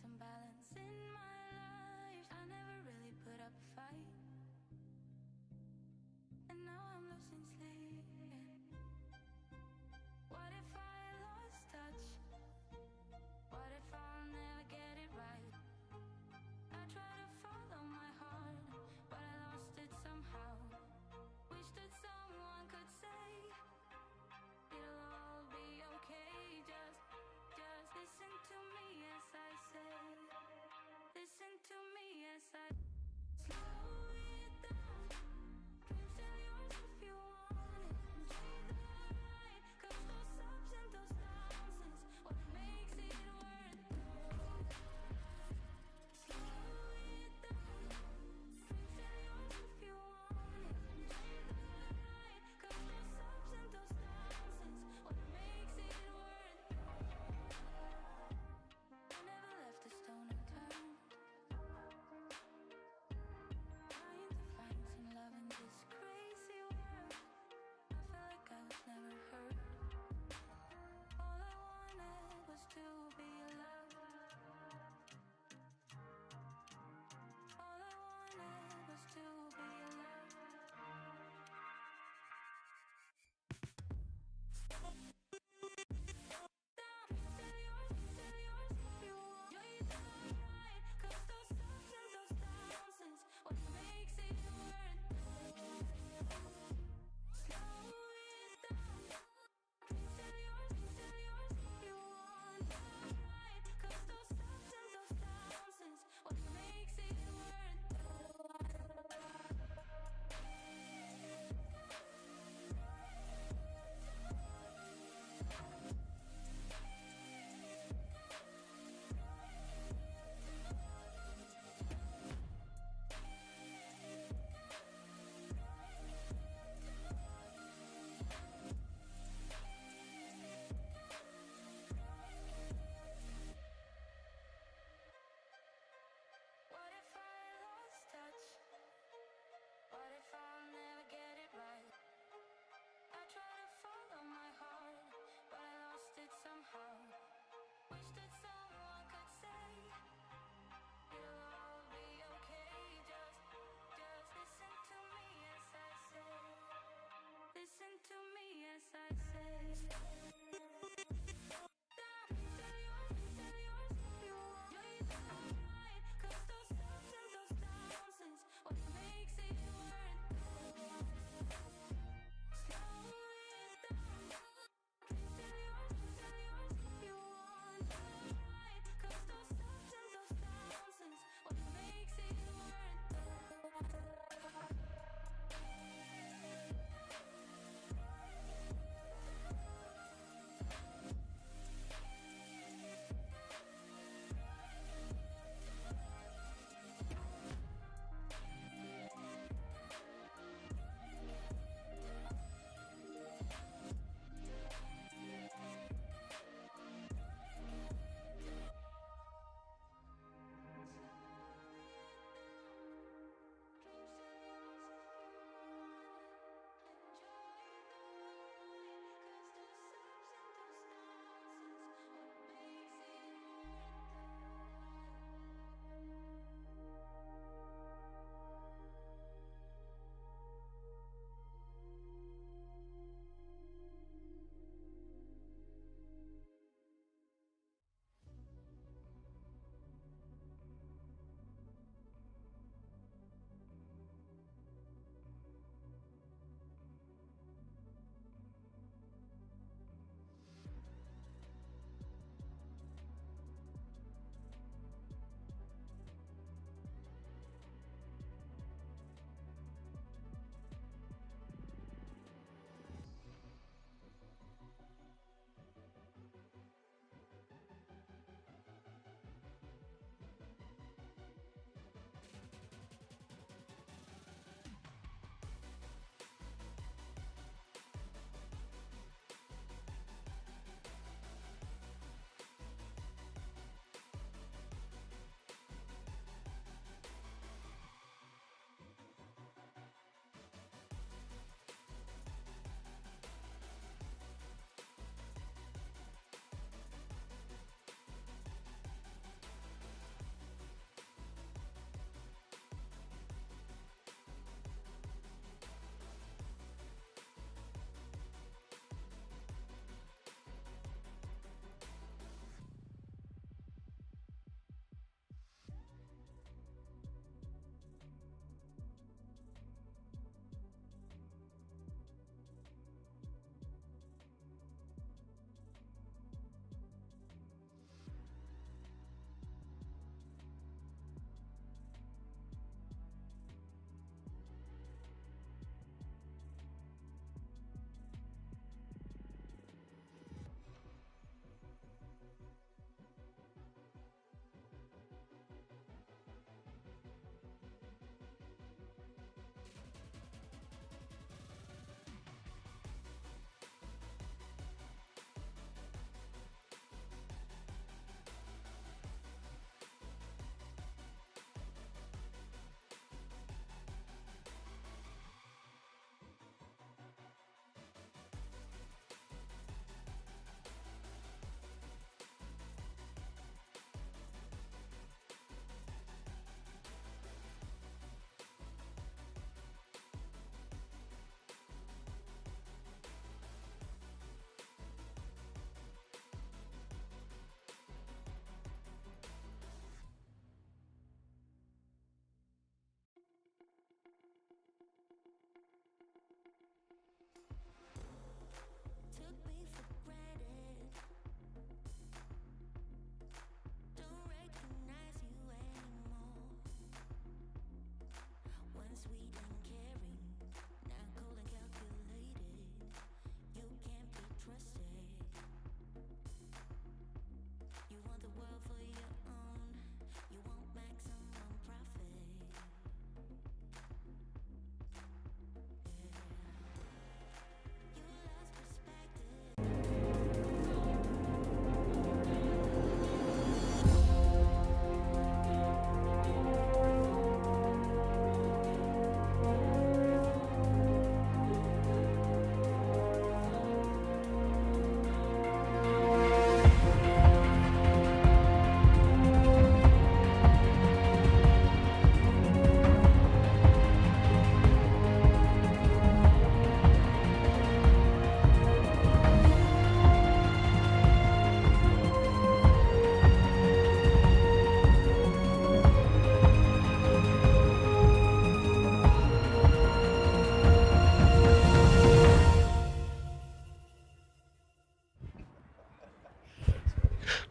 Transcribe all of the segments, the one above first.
some balance in my life. I never really put up a fight, and now I'm losing sleep. What if I lost touch? What if I'll never get it right? I try to follow my heart, but I lost it somehow. Wish that someone could say it'll all be okay. Just listen to me as I say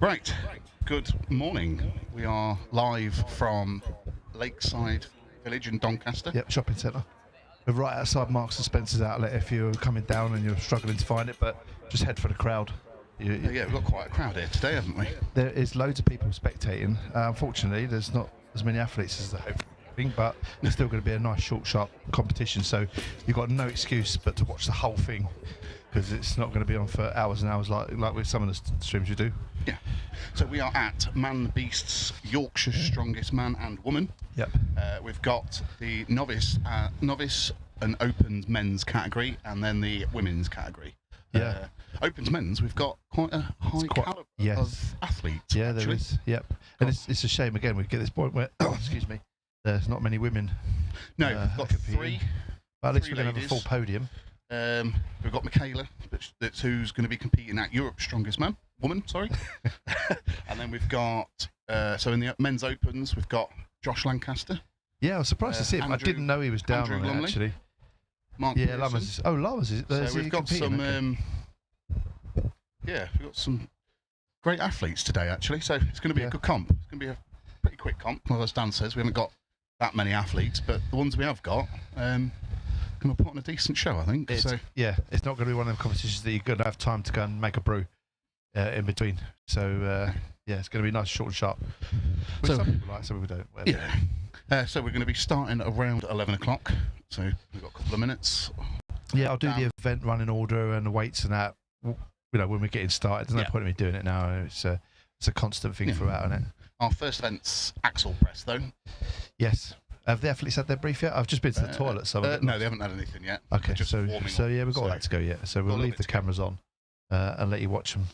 Right, good morning. We are live from Lakeside Village in Doncaster. Yep, shopping centre. We're right outside Marks and Spencer's outlet if you're coming down and you're struggling to find it, but just head for the crowd. Yeah, we've got quite a crowd here today, haven't we? There is loads of people spectating. Unfortunately, there's not as many athletes as they're hoping, but it's still going to be a nice, short, sharp competition, so you've got no excuse but to watch the whole thing, because it's not going to be on for hours and hours like with some of the streams you do. Yeah. So we are at Man Beast's Yorkshire Strongest Man and Woman. Yep. We've got the novice and opens men's category, and then the women's category. Yeah. Opens men's, we've got quite a high calibre of athletes. Yeah, actually. there is. Yep. And it's a shame again we get this point where excuse me, there's not many women. No, we've got three. But at least we're three going to have a full podium. We've got Michaela, that's who's going to be competing at Europe's Strongest Woman. Sorry. And then we've got so in the men's opens we've got Josh Lancaster. Yeah, I was surprised to see him. I didn't know he was down on it actually. Mark Lammers. Lammers is. So we've got some. Okay. We've got some great athletes today actually. So it's going to be a good comp. It's going to be a pretty quick comp. Well, as Dan says, we haven't got that many athletes, but the ones we have got. Going to put on a decent show, I think. It's not going to be one of them competitions that you're going to have time to go and make a brew in between. So it's going to be nice, short and sharp. Which some people like, some people don't. Whatever. Yeah. So we're going to be starting around 11 o'clock. So we've got a couple of minutes. Yeah, I'll do the event running order and the weights and that. You know, when we're getting started. There's no point in me doing it now. It's a constant thing throughout, isn't it? Our first event's axle press, though. Yes. Have the athletes had their brief yet? I've just been to the toilet. So no, they haven't had anything yet. Okay, so yeah, we've got all that to go yet. So we'll leave the cameras on and let you watch them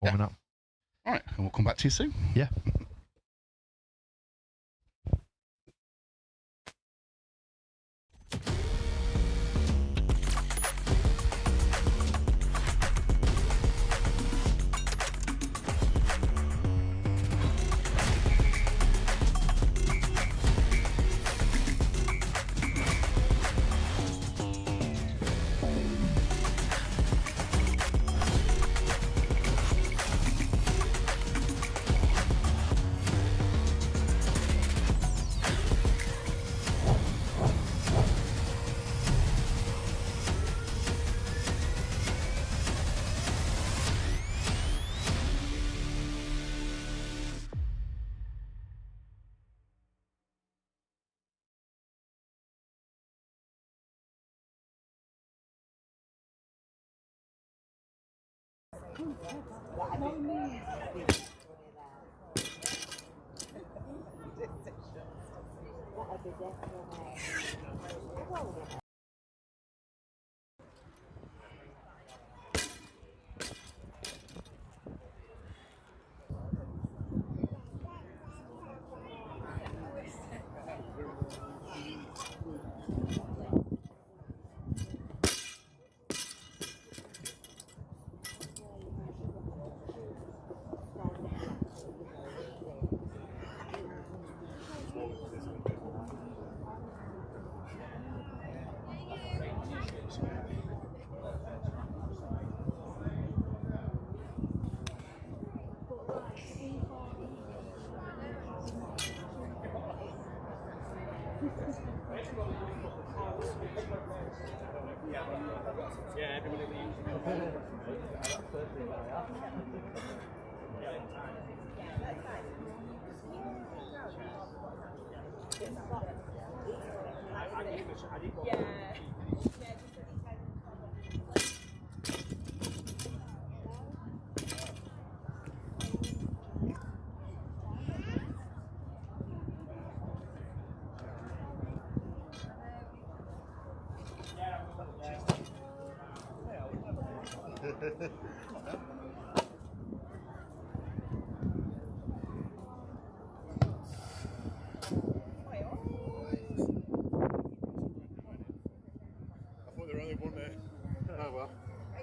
warming up. All right, and we'll come back to you soon. Yeah.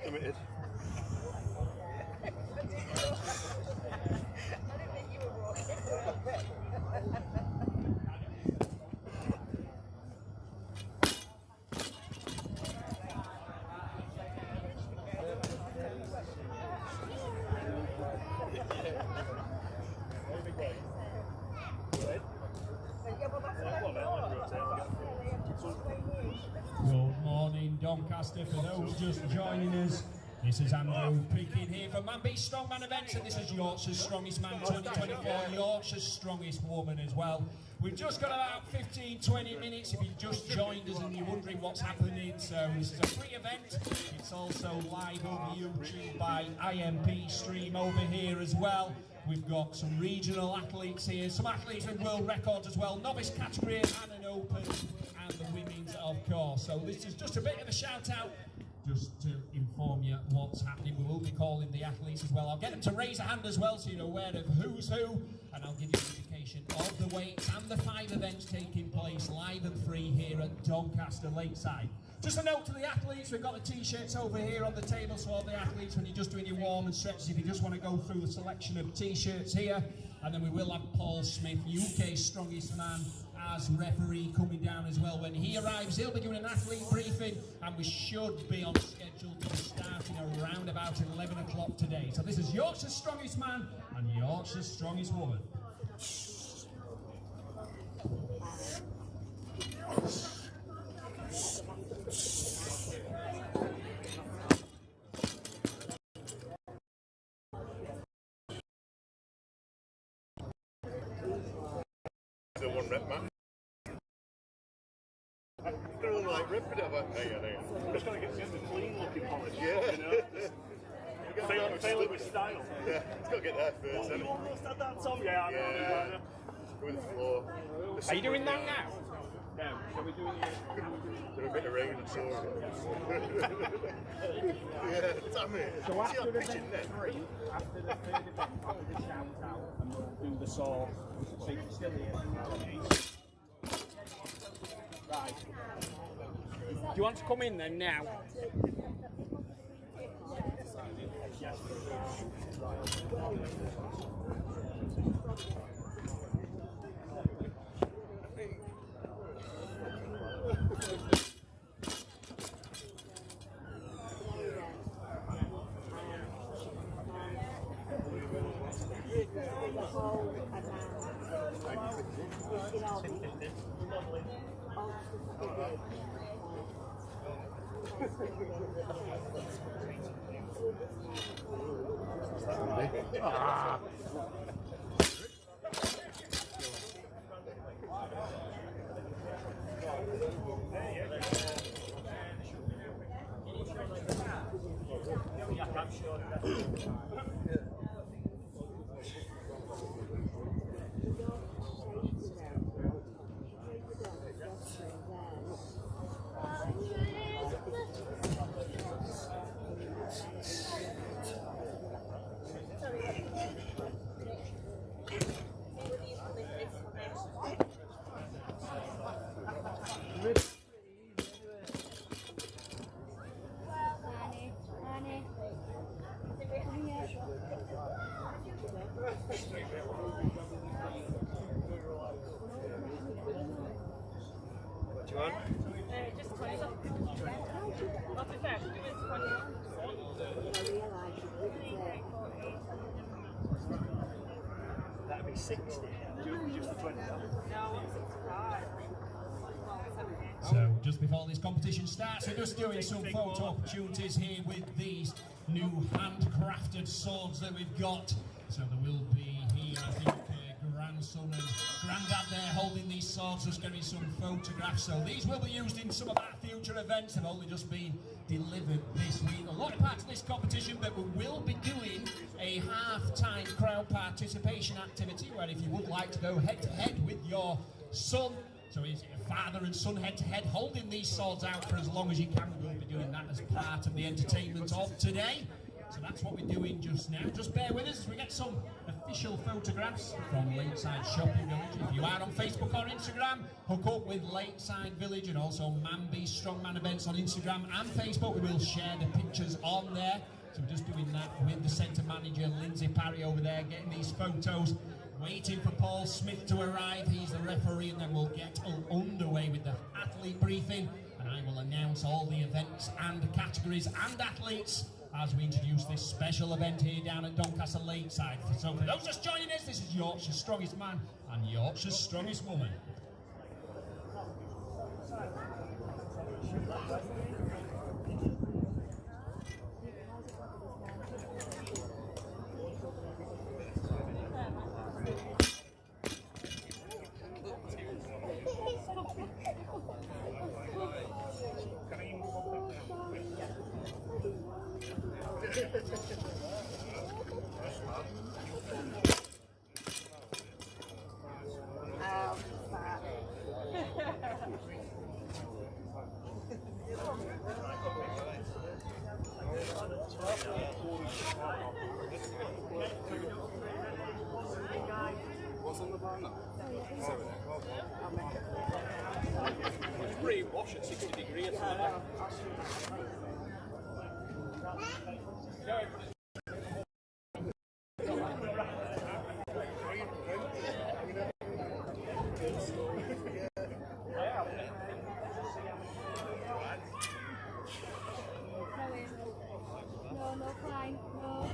Committed. Doncaster. For those just joining us, this is Andrew Peakin here from Man B Strongman Events, and this is Yorkshire's Strongest Man 2024, Yorkshire's Strongest Woman as well. We've just got about 15-20 minutes if you've just joined us and you're wondering what's happening. So this is a free event. It's also live over YouTube by IMP stream over here as well. We've got some regional athletes here, some athletes with world records as well, novice category and an open, and the women's of course. So this is just a bit of a shout out just to inform you what's happening. We will be calling the athletes as well. I'll get them to raise a hand as well so you're aware of who's who, and I'll give you an indication of the weights and the 5 events taking place live and free here at Doncaster Lakeside. Just a note to the athletes, we've got the t-shirts over here on the table, so all the athletes, when you're just doing your warm and stretches, if you just want to go through the selection of t-shirts here, and then we will have Paul Smith, UK's strongest man, as referee coming down as well. When he arrives, he'll be doing an athlete briefing, and we should be on schedule to be starting around about 11 o'clock today. So this is Yorkshire's Strongest Man and Yorkshire's Strongest Woman. The 1 rep match. They're all like ripping it about. Just gotta get the clean looking polish. Yeah. You know? Fail it with style. Yeah, it's gotta get there first, hasn't it? Almost had that, Tom. Yeah, I know. Go with the floor. Are you doing that now? No. Shall we do it? Do a bit of rain and so on. Yeah, damn it. So after the event 3, after the 3rd event, after the shout out, and we'll do the saw. So you can still hear. Right. Do you want to come in then now? Yes. What do you want? Just 20. Not the fair, do it 20. That'd be 60. Just the 20. No, 65. So just before this competition starts, we're just doing some photo opportunities here with these new handcrafted swords that we've got. So there will be here, I think, grandson and granddad there holding these swords, just getting some photographs. So these will be used in some of our future events. They've only just been delivered this week. A lot of parts of this competition, but we will be doing a half-time crowd participation activity where if you would like to go head-to-head with your son, so is it father and son head-to-head, holding these swords out for as long as you can. We'll be doing that as part of the entertainment of today. So that's what we're doing just now. Just bear with us as we get some official photographs from Lakeside Shopping Village. If you are on Facebook or Instagram, hook up with Lakeside Village and also Man B Strongman Events on Instagram and Facebook. We will share the pictures on there. So we're just doing that with the centre manager, Lindsay Parry, over there, getting these photos. Waiting for Paul Smith to arrive. He's the referee, and then we'll get underway with the athlete briefing. And I will announce all the events and categories and athletes as we introduce this special event here down at Doncaster Lakeside. So for those just joining us, this is Yorkshire's Strongest Man and Yorkshire's Strongest Woman. What's on the bar now? It's pretty wash at 60 degrees. No, fine. No.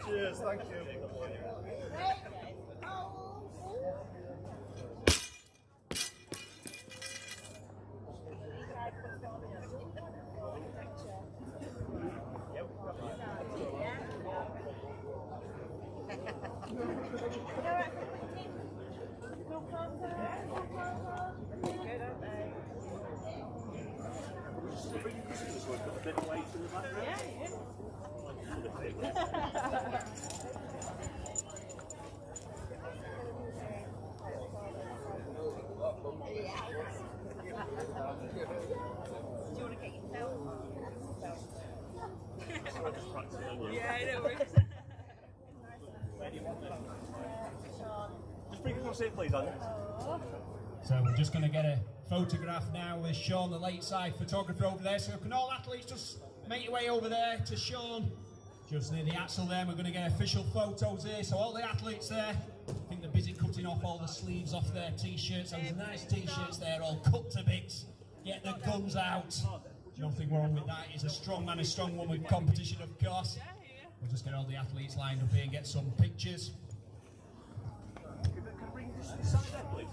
Cheers, thank you. Yeah, I know. Just bring it across here, please, Andy. So we're just going to get a photograph now with Sean, the late side photographer over there. So can all athletes just make your way over there to Sean, just near the axle there. We're going to get official photos here. So all the athletes there, I think they're busy cutting off all the sleeves off their t-shirts. Those nice t-shirts there, all cut to bits. Get the guns out. Nothing wrong with that. He's a strong man, a strong one with competition, of course. We'll just get all the athletes lined up here and get some pictures. Can I bring this side there, please?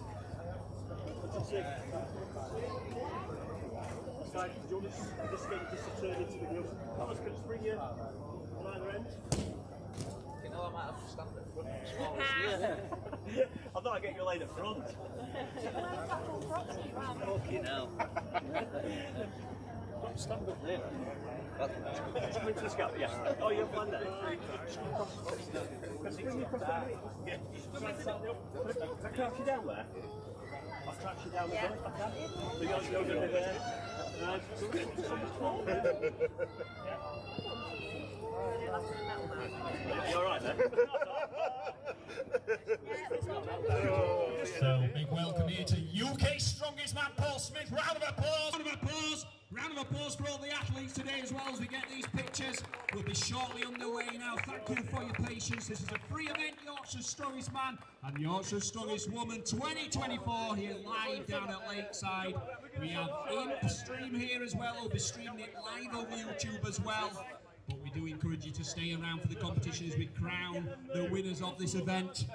Side, do you want this game just to turn into the group? Thomas, can I just bring you on either end? You know, I might have to stand at front. I thought I'd get you laid at front. Fucking hell. Stand up there. Just come into this gap, yeah. Oh, you're fine there. Bring you across there. Yeah. Can I crouch you down there? I'll crouch you down there if I can. So you're going to be there. Right. You alright there? So big welcome here to UK's strongest man, Paul Smith. Round of applause, round of applause, round of applause for all the athletes today as well as we get these pictures. We'll be shortly underway now. Thank you for your patience. This is a free event, Yorkshire's strongest man and Yorkshire's strongest woman 2024 here live down at Lakeside. We have Imp stream here as well. We'll be streaming it live over YouTube as well. But we do encourage you to stay around for the competition as we crown the winners of this event.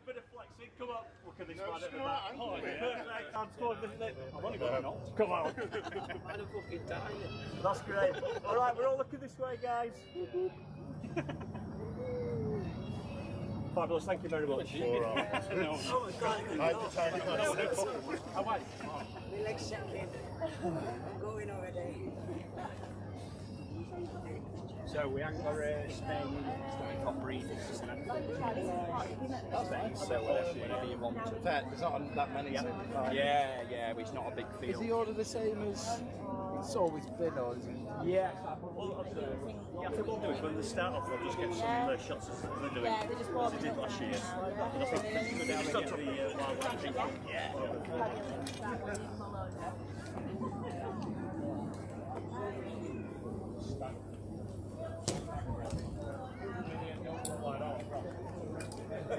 Bit of flexing, come on. Look at this man at the back. Oh, perfect. I'm scoring this minute. I've only got a knot. Come on. I'm fucking dying. That's great. Alright, we're all looking this way, guys. Fabulous, thank you very much. Alright. My leg's shaking. I'm going already. So we haven't got Spain top breeders. So whenever you want to. There's not that many. Yeah, it's not a big field. Is the order the same as it's always been, or is it? Yeah. I think what we'll do is when they start off, we'll just get some shots as they're doing, as they did last year. And I think we just got to the wildlife thing. Yeah. I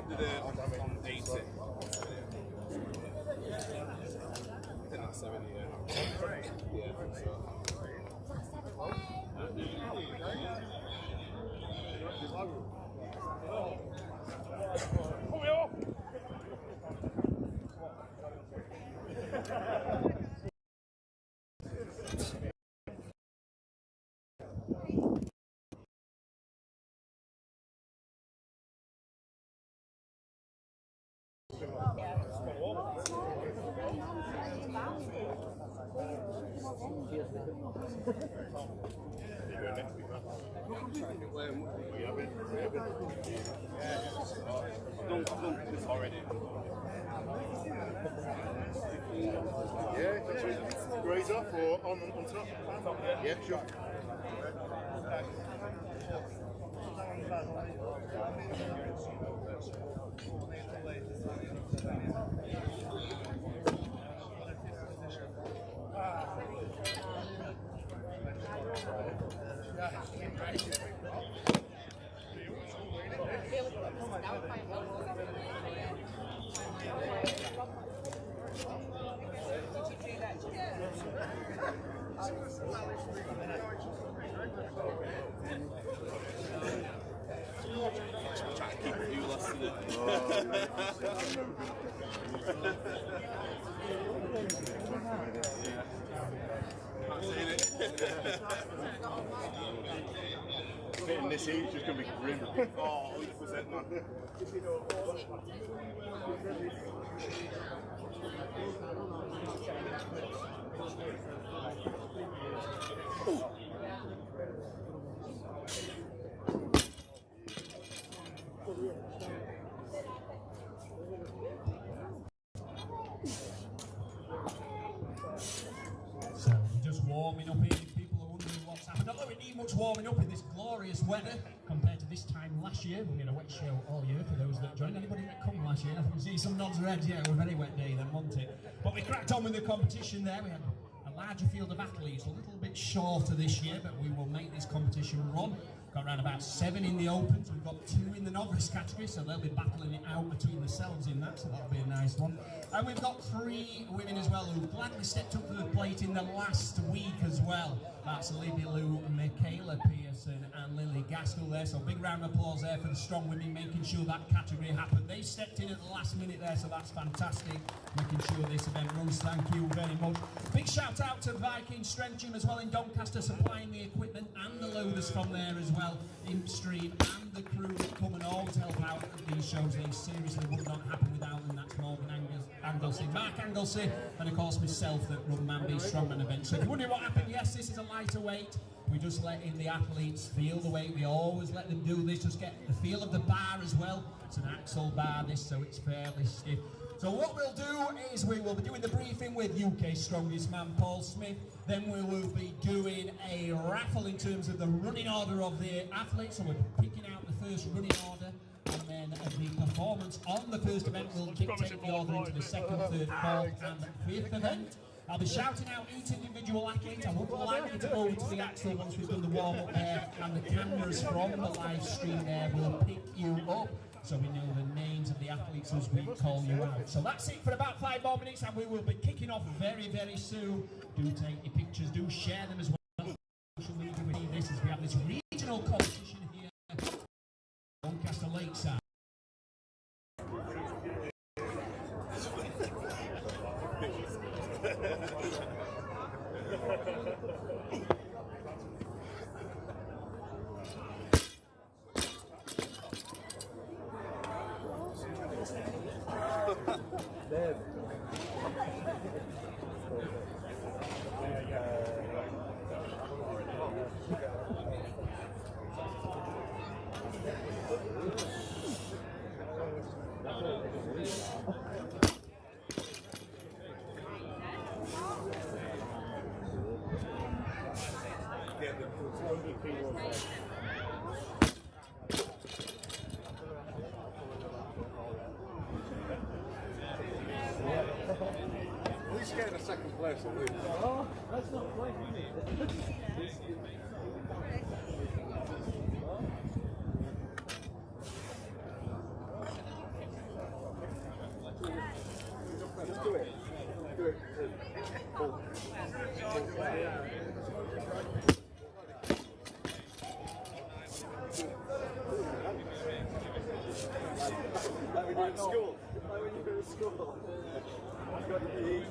did it on 80. I think that's 70, yeah. Yeah, I think so. I've done this already. Yeah, graze off or on top? Yeah, sure. Trying to keep it you less today. Hitting this age is going to be grim. Oh, 100% man. So we're just warming up here. People are wondering what's happened. Although we need much warming up in this glorious weather compared to this time last year. We had a wet show all year for those that joined. Anybody that come last year? I can see some nods of heads. Yeah, it was a very wet day then, wasn't it? But we cracked on with the competition there. We had a larger field of athletes, a little bit shorter this year, but we will make this competition run. Got around about 7 in the Opens. We've got 2 in the novice category, so they'll be battling it out between themselves in that, so that'll be a nice one. And we've got 3 women as well who gladly stepped up to the plate in the last week as well. That's Libby Lou, Michaela Pearson and Lily Gaskell there, so big round of applause there for the strong women making sure that category happened. They stepped in at the last minute there, so that's fantastic, making sure this event runs. Thank you very much. Big shout out to Viking Strength Gym as well in Doncaster, supplying the equipment and the loaders from there as well. Impstream and the crew that come and always help out at these shows. They seriously would not happen without them. That's Morgan Anglesey, Mark Anglesey, and of course myself that run Manby Strongman event. So if you're wondering what happened, yes, this is a lighter weight. We just let in the athletes feel the weight. We always let them do this, just get the feel of the bar as well. It's an axle bar this, so it's fairly stiff. So what we'll do is we will be doing the briefing with UK strongest man Paul Smith. Then we will be doing a raffle in terms of the running order of the athletes. So we're picking out the first running order, and then the performance on the first event will dictate the order into the second, third, fourth and fifth event. I'll be shouting out each individual athlete. I would like you to go over to the axle once we've done the warm-up there, and the cameras from the live stream there will pick you up, so we know the names of the athletes as we call you out. So that's it for about 5 more minutes, and we will be kicking off very, very soon. Do take your pictures, do share them as well. Social media with this as we have this regional competition here at Doncaster Lakeside. second place or lose. Oh, that's not playing, is it? Just do it. Do it. Pull. Like when you're in school. Like when you're in school. You've got to be easy.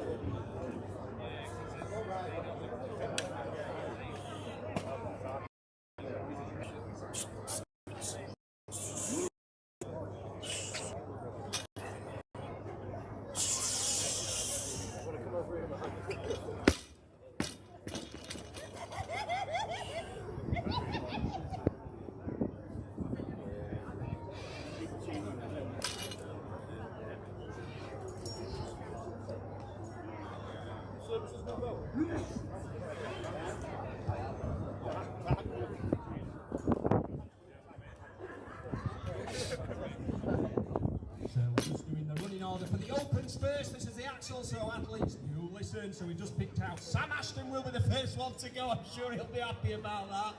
So we're just doing the running order for the Opens first. This is the Axel, so athletes, you listen. So we just picked out Sam Ashton will be the first one to go. I'm sure he'll be happy about that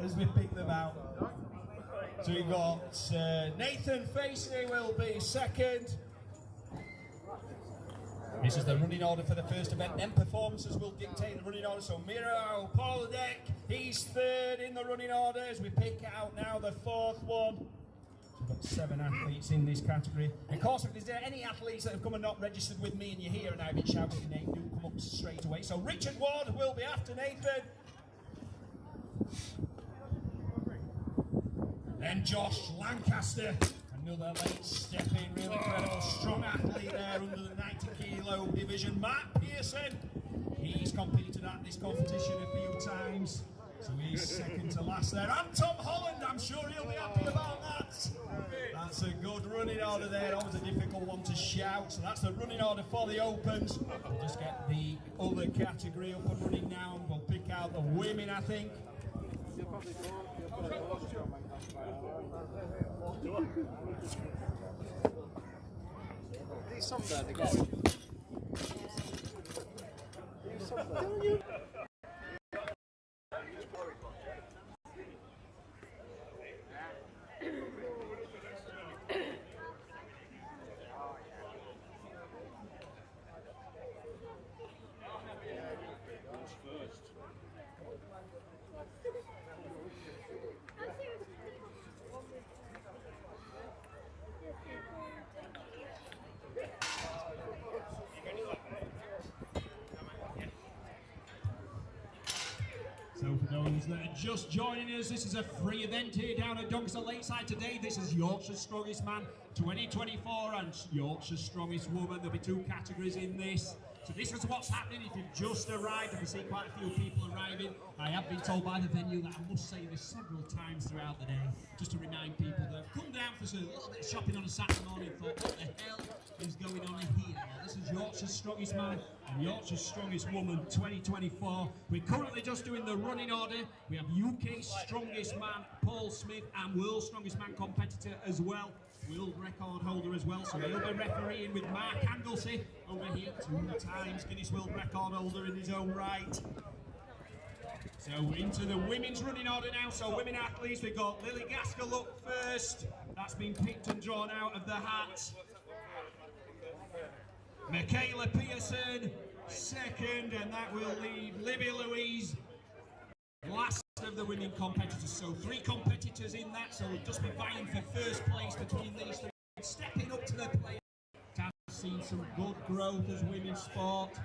as we pick them out. So we got Nathan Facey will be second. This is the running order for the first event. Then performances will dictate the running order. So Miro Polodek, he's third in the running order as we pick out now the fourth one. So we've got 7 athletes in this category. Of course, if there's any athletes that have come and not registered with me and you're here and I've been shouting your name, do come up straight away. So Richard Ward will be after Nathan. Then Josh Lancaster, another late step in, really credible, strong athlete there under the 90 kilo division. Matt Pearson, he's competed at this competition a few times, so he's second to last there. And Tom Holland, I'm sure he'll be happy about that. That's a good running order there, always a difficult one to shout. So that's the running order for the Opens. We'll just get the other category up and running now, and we'll pick out the women, I think. These sunburned again. These sunburned. So for those that are just joining us, this is a free event here down at Doncaster Lakeside today. This is Yorkshire's Strongest Man 2024 and Yorkshire's Strongest Woman. There'll be 2 categories in this. So this is what's happening if you've just arrived. I can see quite a few people arriving. I have been told by the venue that I must say this several times throughout the day, just to remind people that have come down for a little bit of shopping on a Saturday morning and thought, what the hell is going on here? Well, this is Yorkshire's Strongest Man and Yorkshire's Strongest Woman 2024. We're currently just doing the running order. We have UK's Strongest Man, Paul Smith, and World's Strongest Man competitor as well. World record holder as well, so he'll be refereeing with Mark Anglesey over here, 2 times Guinness World Record holder in his own right. So into the women's running order now. So women athletes, we've got Lily Gaskell up first. That's been picked and drawn out of the hat. Michaela Pearson second, and that will leave Libby Louise last of the women competitors. So 3 competitors in that, so we'll just be vying for first place between these 3. Stepping up to the plate. I've seen some good growth as women's sport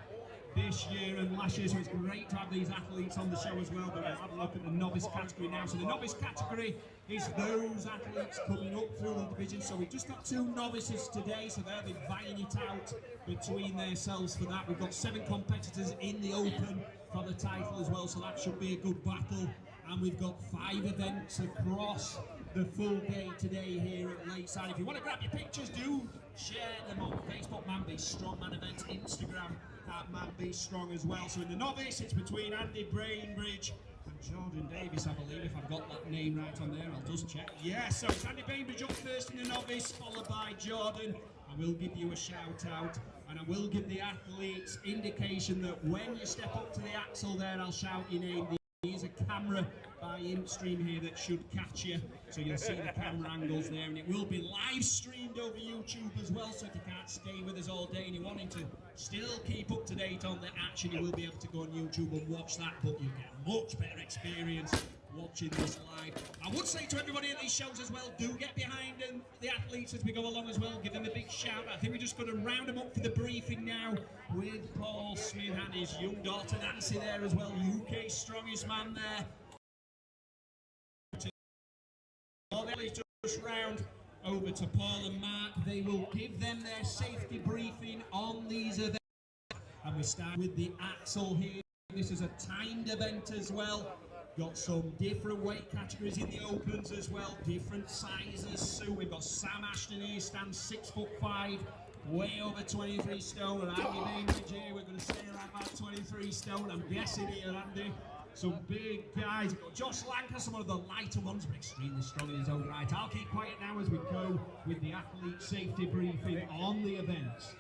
this year and last year, so it's great to have these athletes on the show as well. But we'll have a look at the novice category now. So the novice category is those athletes coming up through the division. So we've just got 2 novices today, so they'll be vying it out between themselves for that. We've got 7 competitors in the Open for the title as well, so that should be a good battle. And we've got 5 events across the full day today here at Lakeside. If you want to grab your pictures, do share them on Facebook, Man Be Strong Man Events, Instagram at Man Be Strong as well. So in the novice, it's between Andy Bainbridge and Jordan Davis, I believe, if I've got that name right on there. I'll just check. Yes, so it's Andy Bainbridge up first in the novice, followed by Jordan. And we'll give you a shout out And I will give the athletes indication that when you step up to the axle there, I'll shout your name. There's a camera by ImpStream here that should catch you, so you'll see the camera angles there, and it will be live streamed over YouTube as well, so if you can't stay with us all day and you're wanting to still keep up to date on the action, you will be able to go on YouTube and watch that, but you'll get a much better experience watching this live. I would say to everybody at these shows as well, do get behind the athletes as we go along as well, give them a big shout. I think we're just going to round them up for the briefing now with Paul Smith and his young daughter Nancy there as well, UK's strongest man there. All the athletes just round over to Paul and Mark. They will give them their safety briefing on these events. And we start with the axle here. This is a timed event as well. Got some different weight categories in the opens as well, different sizes. So we've got Sam Ashton here, stands 6'5", way over 23 stone. And Andy Bainbridge here, we're going to stay around about 23 stone. I'm guessing here, Andy. Some big guys. We've got Josh Lancaster, one of the lighter ones, but extremely strong in his own right. I'll keep quiet now as we go with the athlete safety briefing on the events.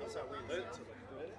That's how we learned to look good.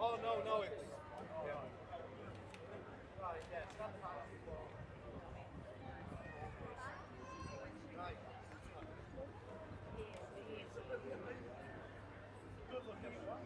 Oh no, it's right. Yeah, stand back. Right. Good luck, everyone.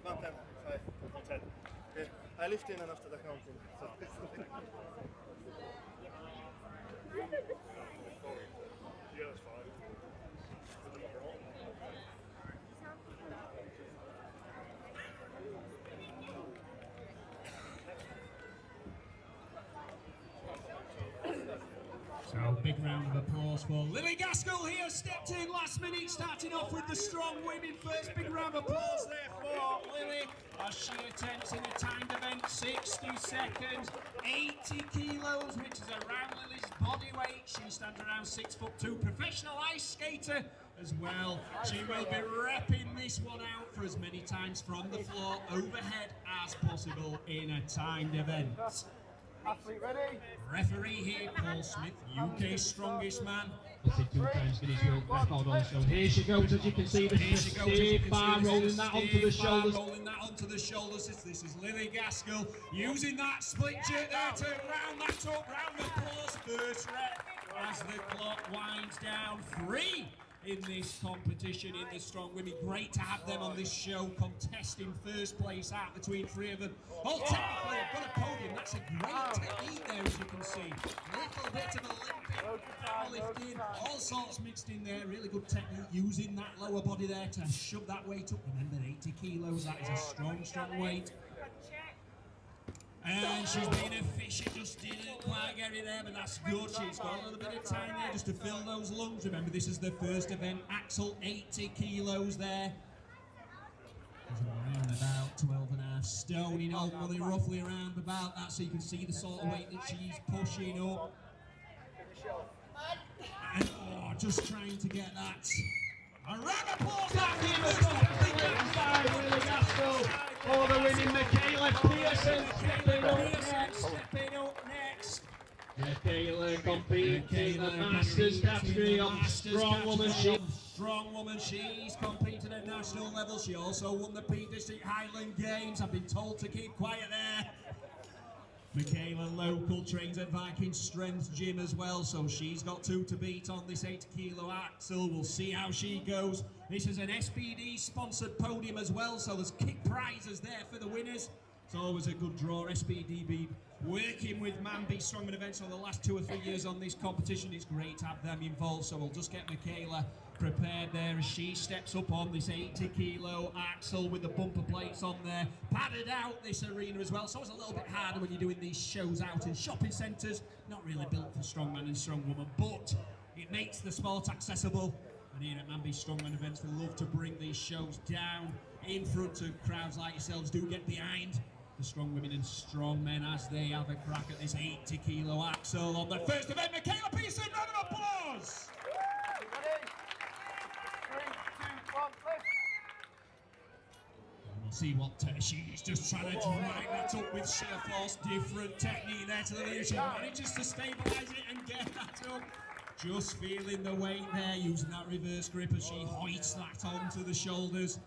Not 10. 10. Yeah. I lift in and after the counting. So. Yeah, that's fine. So, big round of applause for Lily Gaskell here, stepped in last minute, starting off with the strong women first. Big round of applause there for Lily as she attempts in a timed event, 60 seconds, 8 80 kilos, which is around Lily's body weight. She stands around 6'2", professional ice skater as well. She will be repping this one out for as many times from the floor overhead as possible in a timed event. Athlete ready? Referee here, Paul Smith, UK's strongest man. Two times Guinness World Record also. Here she goes, as you can see, the stiff bar rolling that onto the shoulders. Rolling that onto the shoulders. This is Lily Gaskell using that split jerk there to round that up. Round of applause, first rep as the clock winds down. 3 in this competition in the strong women. Great to have them on this show, contesting first place out between 3 of them. All technically, I've got a podium. That's a great technique there, as you can see. A little bit of Olympic powerlifting, all sorts mixed in there. Really good technique using that lower body there to shove that weight up. Remember, 80 kilos, that is a strong, strong weight. And she's been efficient, just didn't quite get it there, but that's good. She's got a little bit of time there just to fill those lungs. Remember, this is the first event. Axel, 80 kilos there. Around about 12.5 stone in old money, roughly around about that, so you can see the sort of weight that she's pushing up. And just trying to get that. A round of applause for the winning Michaela Pearson. Stepping up next. Michaela competing in the Masters category on Strong Woman. Strong woman, she's competed at national level. She also won the Peak District Highland Games. I've been told to keep quiet there. Michaela, local, trains at Viking Strength Gym as well, so she's got 2 to beat on this 80 kilo Axel. We'll see how she goes. This is an SPD sponsored podium as well, so there's kick prizes there for the winners. It's always a good draw. SPD be working with Man-B Strongman events for the last 2 or 3 years on this competition. It's great to have them involved, so we'll just get Michaela prepared there as she steps up on this 80 kilo Axel with the bumper plates on there. Padded out this arena as well, so it's a little bit harder when you're doing these shows out in shopping centres. Not really built for strongman and strongwoman, but it makes the sport accessible. And here at Man-B Strongman events, we love to bring these shows down in front of crowds like yourselves. Do get behind the strong women and strong men as they have a crack at this 80 kilo Axel on the first event. Michaela Pearson, round of applause! We'll see what she's just trying to drag that up with sheer force. Different technique there to the leader. She manages to stabilise it and get that up. Just feeling the weight there, using that reverse grip as she hoists that onto the shoulders.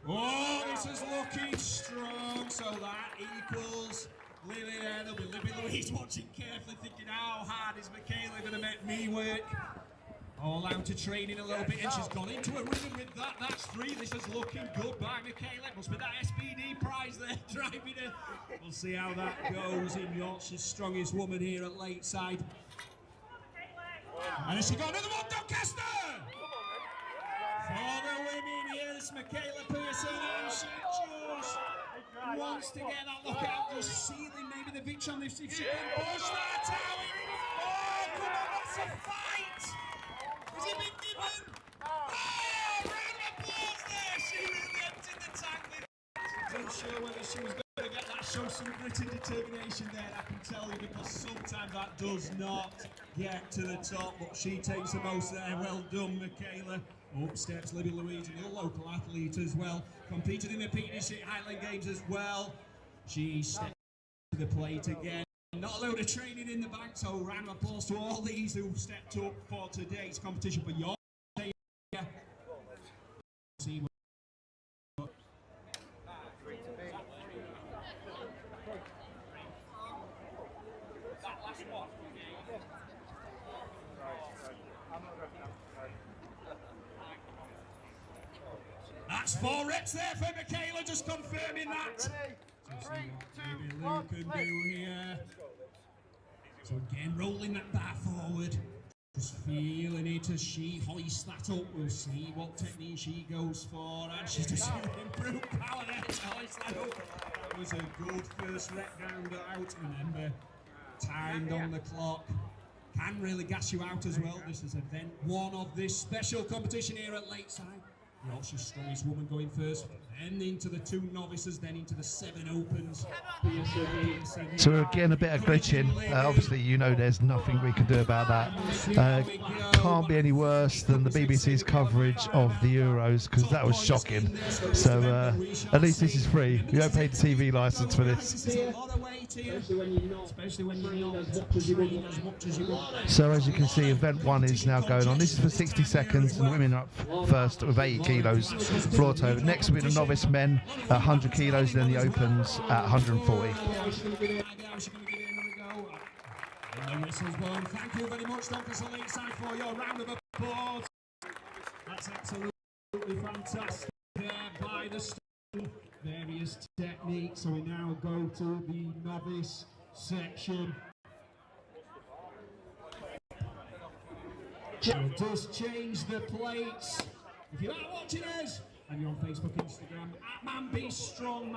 Oh, this is looking strong, so that equals Lily there. There'll be Libby Louise watching carefully, thinking, how hard is Michaela going to make me work? All out to training a little bit, and she's gone into a rhythm with that. That's 3. This is looking good by Michaela. Must be that SPD prize there driving her. We'll see how that goes in Yorkshire's strongest woman here at Lakeside. And has she got another one, Doncaster? For the women here, it's Michaela Pearson, and she just wants to get that look out, just sealing maybe the victory on this if she can push that out. Oh, come on, that's a fight! Has it been given? Oh, round of applause there! She really emptied the tank there. Wasn't sure whether she was going to get that. Show some grit and determination there, I can tell you, because sometimes that does not get to the top, but she takes the most there. Well done, Michaela. Up steps Libby Louise, a local athlete as well. Competed in the Peak District Highland Games as well. She steps to the plate again. Not a load of training in the bank, so round of applause to all these who stepped up for today's competition for your day. See what that's 4 reps there for Michaela, just confirming that. So see what maybe Lou can do here. So again, rolling that bar forward. Just feeling it as she hoists that up. We'll see what technique she goes for. And she's just improved power there to hoist that up. That was a good first rep round out. Remember, timed on the clock. Can really gas you out as well. This is event 1 of this special competition here at Lakeside. Yorkshire's strongest woman going first, then into the 2 novices, then into the 7 opens. So we're getting a bit of glitching. Obviously, you know there's nothing we can do about that. Can't be any worse than the BBC's coverage of the Euros, because that was shocking. So at least this is free. You don't pay the TV licence for this. So as you can see, event 1 is now going on. This is for 60 seconds, and the women are up first with 80 kilos floor toe. Next will be the novice men at 100 kilos, then the opens at 140. Thank you very much, Dr. Lakeside, for your round of applause. That's absolutely fantastic there by the various techniques. So we now go to the novice section. So just change the plates. If you are watching us and you're on Facebook, Instagram, at Man Be Strong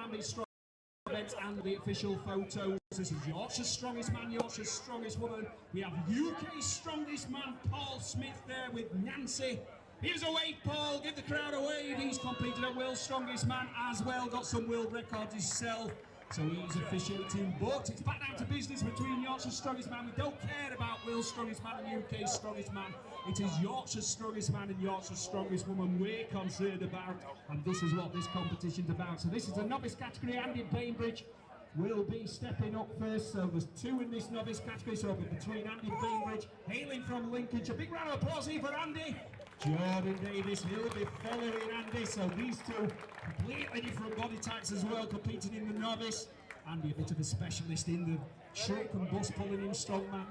events and the official photos. This is Yorkshire's strongest man, Yorkshire's strongest woman. We have UK's strongest man, Paul Smith, there with Nancy. Here's a wave, Paul. Give the crowd a wave. He's competed at World's Strongest Man as well. Got some world records himself. So he's officiating, but it's back down to business between Yorkshire's strongest man. We don't care about World's Strongest Man and UK's strongest man. It is Yorkshire's strongest man and Yorkshire's strongest woman we're concerned about, and this is what this competition's about. So this is the novice category. Andy Bainbridge will be stepping up first. So there's 2 in this novice category, so between Andy Bainbridge, hailing from Lincolnshire. Big round of applause here for Andy. Jordan Davis, he'll be following Andy. So these 2 completely different body types as well, competing in the novice. Andy, a bit of a specialist in the truck and bus pulling in strongman.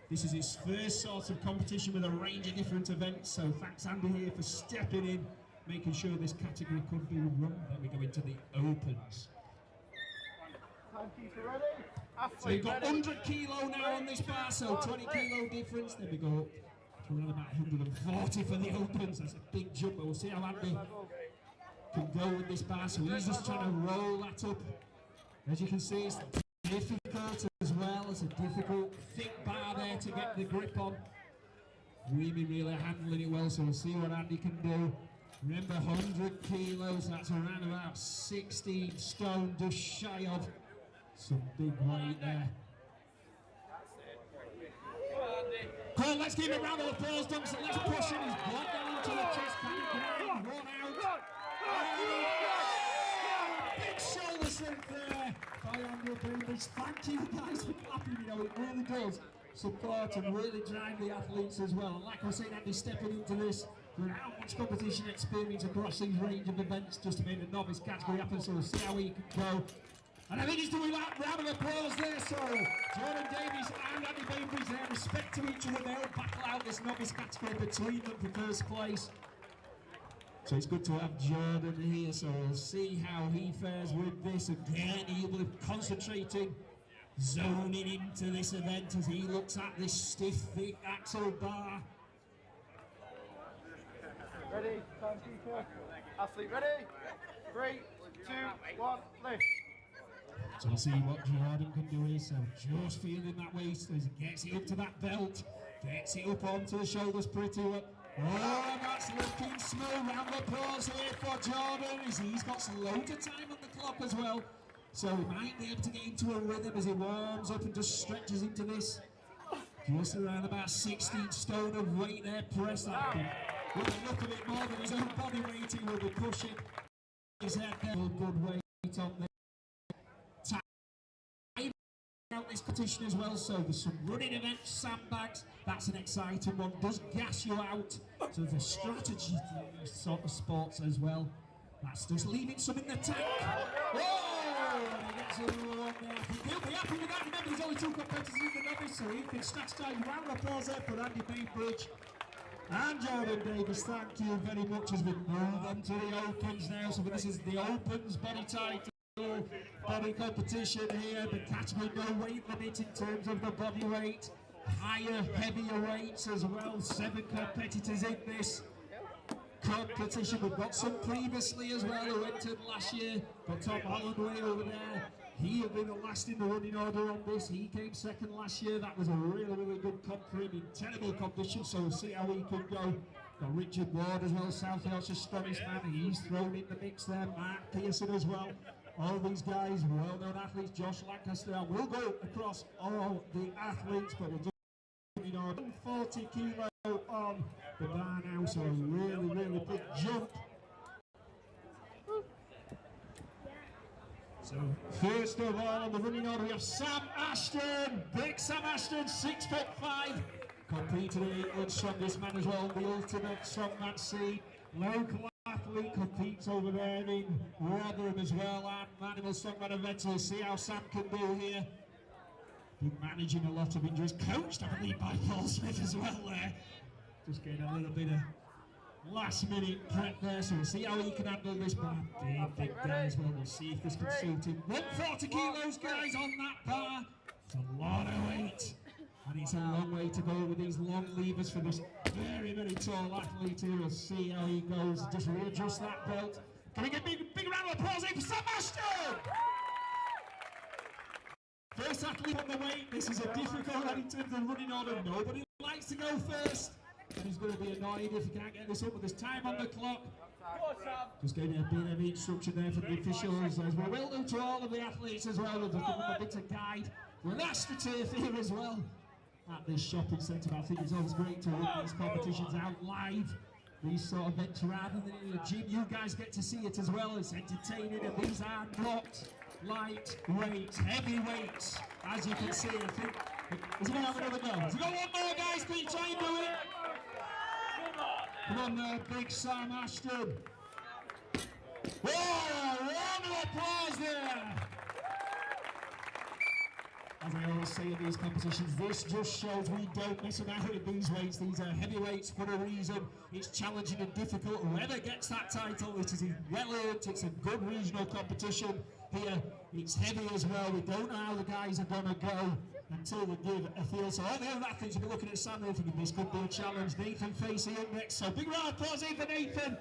This is his first sort of competition with a range of different events. So thanks Andy here for stepping in, making sure this category could be run. Then we go into the opens. So you've got 100 kilo now on this bar, so 20 kilo difference. Then we go up to around about 140 for the opens. That's a big jump, but we'll see how Andy can go with this bar. So he's just trying to roll that up. As you can see, it's difficult as well. It's a difficult, thick bar there to get the grip on. Women really handling it well, so we'll see what Andy can do. Remember, 100 kilos, that's around about 16 stone, just shy of. Some big weight there. Cool, let's give him a round of applause, Duncan. Let's push him. He's blood down into the chest, ground, one out. Big shoulder slip there by Andrew Bainbridge. Thank you guys for clapping, you know, it really does support and really drive the athletes as well. And like I was saying, Andy stepping into this without much competition experience across these range of events just to make the novice category happen, so we'll see how he can go. And I think he's doing that. Round of applause there. So Jordan Davies and Andy Bainbridge there, respect to each other. They'll battle out this novice category between them for first place. So it's good to have Jordan here. So we'll see how he fares with this. Again, he'll be concentrating, zoning into this event as he looks at this stiff, thick axle bar. Ready? Timekeeper. Athlete ready? 3, 2, 1, lift. So we'll see what Jordan can do here. So just feeling that waist as he gets it up to that belt, gets it up onto the shoulders pretty well. Oh, that's looking smooth. Round of applause here for Jordan. He's got some loads of time on the clock as well. So he might be able to get into a rhythm as he warms up and just stretches into this. Just around about 16 stone of weight there, press that. With a look of it more than his own body weight, he will be pushing his head down. Good weight on there. Out this competition as well, so there's some running events, sandbags, that's an exciting one, does gas you out, so there's a strategy to these sort of sports as well. That's just leaving some in the tank. Whoa! And he gets another one there. He'll be happy with that. Remember, there's only 2 competitors in the novice, so he can strategize. Round of applause there for Andy Bainbridge and Jordan Davis. Thank you very much as we move on to the opens now. So this is the opens body tight body competition here. The category no weight limit in terms of the body weight. Higher, heavier weights as well. 7 competitors in this competition. We've got some previously as well who entered last year. Got Tom Holland way over there. He had been the last in the running order on this. He came second last year. That was a really, really good comp for him in terrible conditions. So we'll see how he can go Got Richard Ward as well, South Yorkshire's strongest man. He's thrown in the mix there. Mark Pearson as well. All these guys, well-known athletes. Josh Lancaster. We'll go across all the athletes, but we'll do 40 kilo on the bar now, so a really big jump. So first of all on the running order we have Sam Ashton, big Sam Ashton, 6'5", competed in England's strongest man as well, the ultimate strongman C. Local athlete competes over there in Rotherham as well, and animal strongman events. We'll see how Sam can do here. Been managing a lot of injuries, coached I believe by Paul Smith as well there. Just getting a little bit of last minute prep there, so we'll see how he can handle this bar. Big guy as well, we'll see if this can suit him. 140 kilos guys on that bar. It's a lot of weight. And it's a long way to go with these long levers for this very tall athlete here. We'll see how he goes. Just readjust that belt. Can we get a big round of applause here for Sam Ashton? First athlete on the weight. This is a difficult one in terms of running order. Nobody likes to go first. And he's going to be annoyed if he can't get this up, but there's time on the clock. Just getting a bit of instruction there from the officials, as we will do to all of the athletes as well. We'll just give them a bit of guide. We're astroturf here as well at this shopping centre. I think it's always great to run these competitions out live, these sort of events, rather than in a gym. You guys get to see it as well. It's entertaining, and these are not light weights, heavy weights, as you can see. I think, is he going to have another go? Has he got one more, guys? Can you try and do it? Come on there, big Sam Ashton. Oh, a round of applause there. As I always say in these competitions, this just shows we don't mess about with these weights. These are heavyweights for a reason. It's challenging and difficult. Whoever gets that title, it is well earned. It's a good regional competition here. It's heavy as well. We don't know how the guys are going to go until we give a feel. So all the other athletes will be looking at Sam and thinking this could be a challenge. Nathan facing up next. So big round of applause here for Nathan.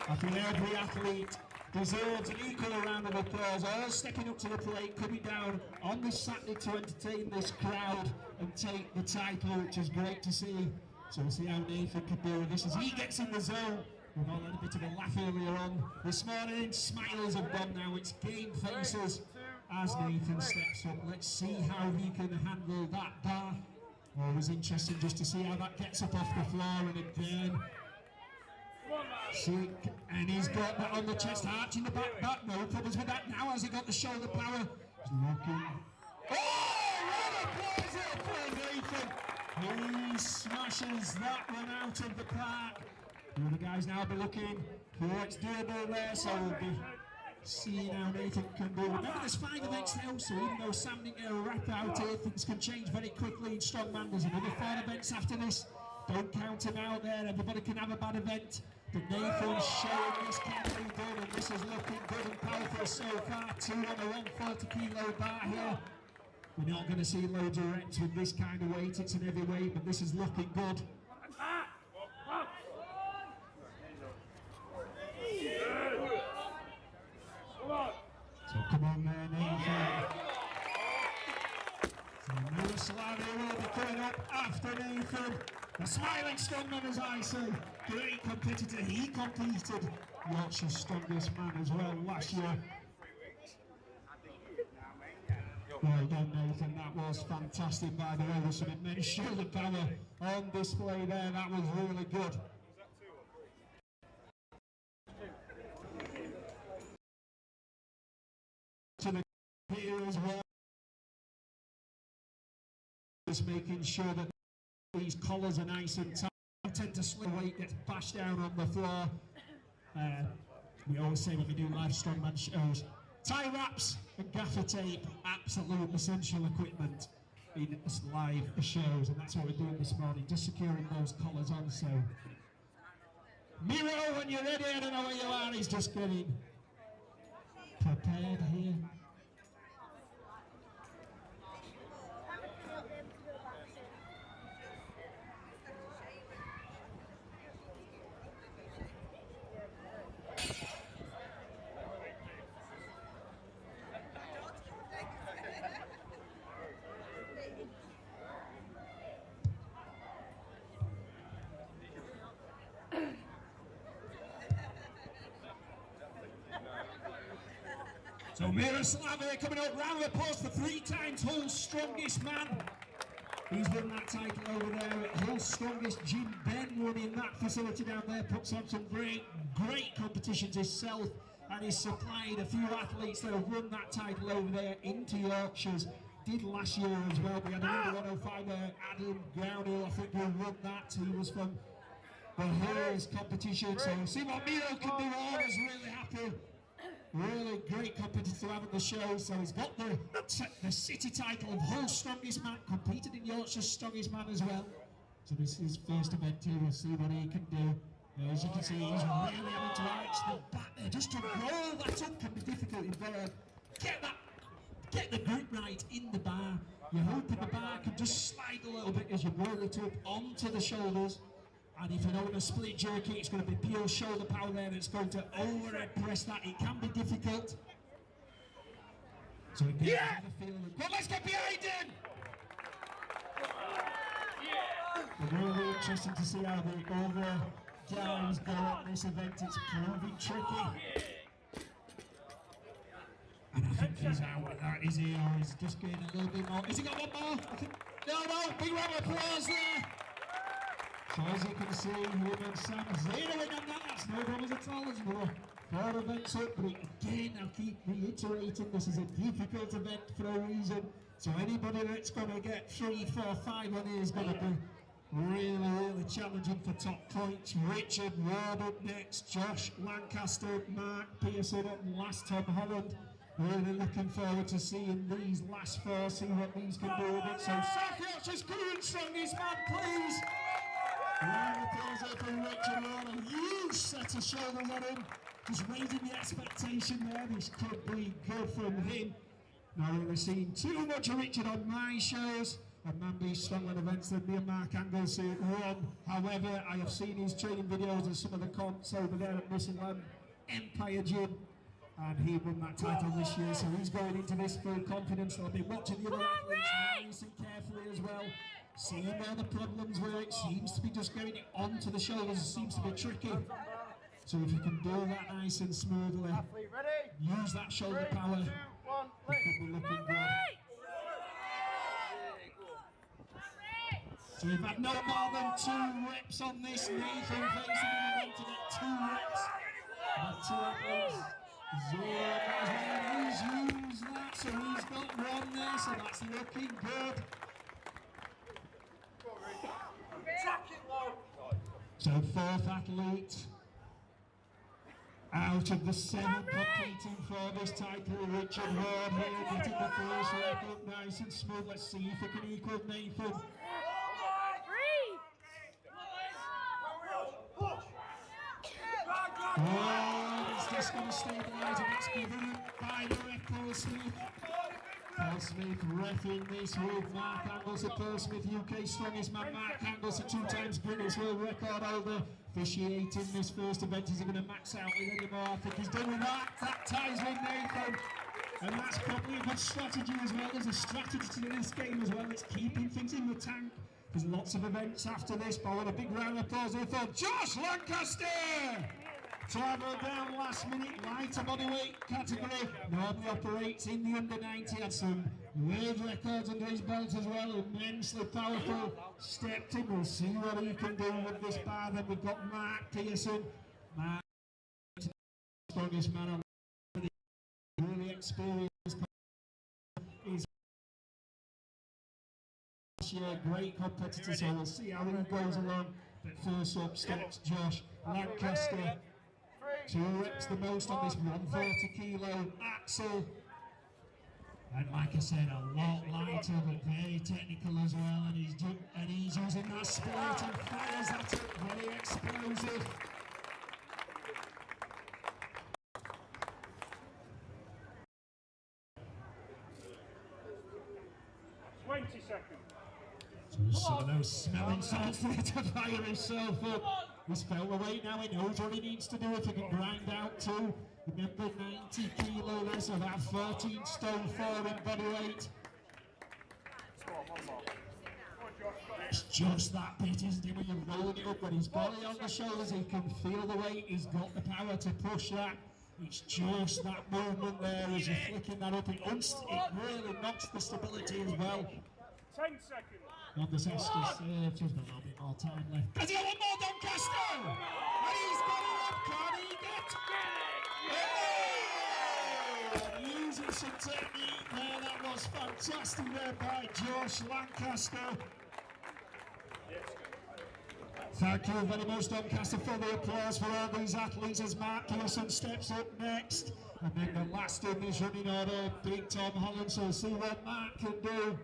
I think every athlete deserves an equal round of applause. All stepping up to the plate, coming down on this Saturday to entertain this crowd and take the title, which is great to see. So we'll see how Nathan can do this as he gets in the zone. We've all had a bit of a laugh earlier on this morning. Smiles have gone now. It's game faces as Nathan steps up. Let's see how he can handle that bar. Always interesting just to see how that gets up off the floor. And again, see, and he's got that on the chest, arching the back, no problems with that now. Has he got the shoulder power? He's looking. Oh, what a applause for Nathan! He smashes that one out of the park. The other guys now be looking for what's doable there, so we'll be seeing how Nathan can do. Remember, there's 5 events now, so even though Sam didn't get a wrap out here, things can change very quickly in strongman. There's another 4 events after this. Don't count him out there. Everybody can have a bad event. But Nathan's showing this can be done, and this is looking good and powerful so far. 2 on a 140 kilo bar here. We're not going to see loads of reps with this kind of weight. It's an heavy weight, but this is looking good. So come on there, Nathan. So Noah Slavia will be coming up after Nathan. The smiling strongman, as I say. Great competitor. He competed Yorkshire's strongest man as well last year. Well done, Nathan. That was fantastic, by the way. With some immense shoulder power on display there. That was really good. To the here as well. Just making sure that these collars are nice and tight. I tend to slip weight, gets bashed down on the floor. We always say when we do live strongman shows, tie wraps and gaffer tape, absolute essential equipment in live shows, and that's what we're doing this morning, just securing those collars on. So, Miro, when you're ready, I don't know where you are, he's just getting prepared here. So Miroslav coming up, round of applause for 3 times Hull's strongest man. He's won that title over there at Hull's strongest. Jim Ben running that facility down there, puts on some great competitions himself, and he's supplied a few athletes that have won that title over there into Yorkshire's. Did last year as well. We had an under 105 there, Adam Grownhill, I think, who won that. He was from the Hills competition. So see what Miro can do. Always really happy. Really great competitor to have at the show. So he's got the city title of Hull's strongest man, competed in Yorkshire's strongest man as well. So this is his first event here. We'll see what he can do. As you can see, he's really having to arch the back there. Just to roll that up can be difficult. You've got to get the grip right in the bar. You're hoping the bar can just slide a little bit as you roll it up onto the shoulders. And if you're doing a split jerky, it's going to be pure shoulder power there, and it's going to overhead press that. It can be difficult. So again, have a feeling. Well, let's get behind him! It's really interesting to see how the other guys go at this event. It's proving tricky. And I think he's out with that, is he? Or he's just getting a little bit more. Has he got one more? I think. No, big round of applause there. So as you can see, him and Sam zeroing on that. That's no problems at all. There's more 4 events up, but again, I'll keep reiterating, this is a difficult event for a reason. So anybody that's going to get 3, 4, 5 on here is going to be really challenging for top points. Richard Ward up next, Josh Lancaster, Mark Pearson up last, Tom Holland. Really looking forward to seeing these last 4, see what these can do with it. So South Yorkshire's current strongest man, please. Round of applause up for Richard Ward. A huge set of shoulders on him. Just raising the expectation there. This could be good from him. Not really seen too much of Richard on my shows. And man, these strongman events that me and Mark Anglesey run. However, I have seen his training videos and some of the comps over there at Missing Land Empire Gym. And he won that title this year, so he's going into this full confidence. I'll be watching the other athletes nice and carefully as well, seeing where the problems were. It seems to be just getting it onto the shoulders. It seems to be tricky. So if you can do that nice and smoothly, use that shoulder power, it could be looking good. So we've had no more than 2 reps on this. Nathan facing him to get 2 reps. Had 2 athletes. He's used that, so he's got 1 there, so that's looking good. So 4th athlete out of the 7 competing for this title, Richard Ward here getting the first rep up nice and smooth. Let's see if he can equal Nathan. Oh, it's just going to stabilise, and that's given by the ref, Paul Smith. Paul Smith reffing this with Mark Anglesey. Paul Smith, UK strongest man. Mark Anglesey, 2 times Guinness World Record holder. Officiating this first event. Is he going to max out with any more? I think he's done with that. That ties with Nathan. And that's probably a good strategy as well. There's a strategy to this game as well. It's keeping things in the tank. There's lots of events after this, but I want a big round of applause here for Josh Lancaster! Travelled down last minute, lighter bodyweight category. Normally operates in the under 90, had some world records under his belt as well. Immensely powerful. Stepped in, we'll see what he can do with this bar. Then we've got Mark Pearson. Mark, strongest man on the really experienced. He's great competitor, so we'll see how he goes along. But first up steps Josh Lancaster. 2 reps the most on this 140 kilo axle. And like I said, a lot lighter but very technical as well. And he's using that split and fires at it, very explosive. Some of those smelling salts there to fire himself up. He's felt the weight now, he knows what he needs to do if he can grind out too. Remember 90 kilo there, so about 13 stone 4 in body weight. It's just that bit, isn't it, when you're rolling it up, when he's belly on the shoulders, he can feel the weight, he's got the power to push that. It's just that movement there as you're flicking that up. It really knocks the stability as well. 10 seconds. On the Estes, just a little bit more time left. Has he got one more, Doncaster? And he's got it up, can he get it? Using some technique there, that was fantastic there by Josh Lancaster. Thank you very much, Doncaster, for the applause for all these athletes as Mark Pearson steps up next. And then the last in this running order, Big Tom Holland, so we'll see what Mark can do.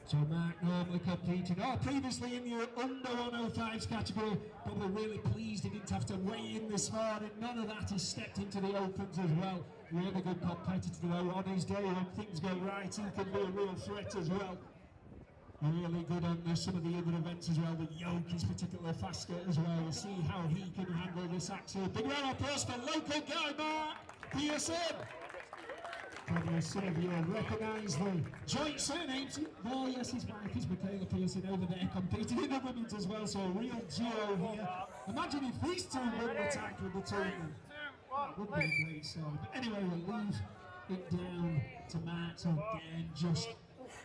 So Mark normally competing, previously in the under 105s category, but we're really pleased he didn't have to weigh in this morning. None of that, he's stepped into the opens as well. Really good competitor though. On his day when things go right, he can be a real threat as well. Really good on some of the other events as well. The yoke is particularly faster as well. We'll see how he can handle this axle. Big round of applause for local guy Mark Pearson. Probably some of you will recognise the joint surnames. Oh yes, his wife is Michaela Pearson over there competing in the women's as well, so a real duo here. Imagine if these two won the tag with the tournament. That would be a great song. But anyway, we'll leave it down to Mark. So again, just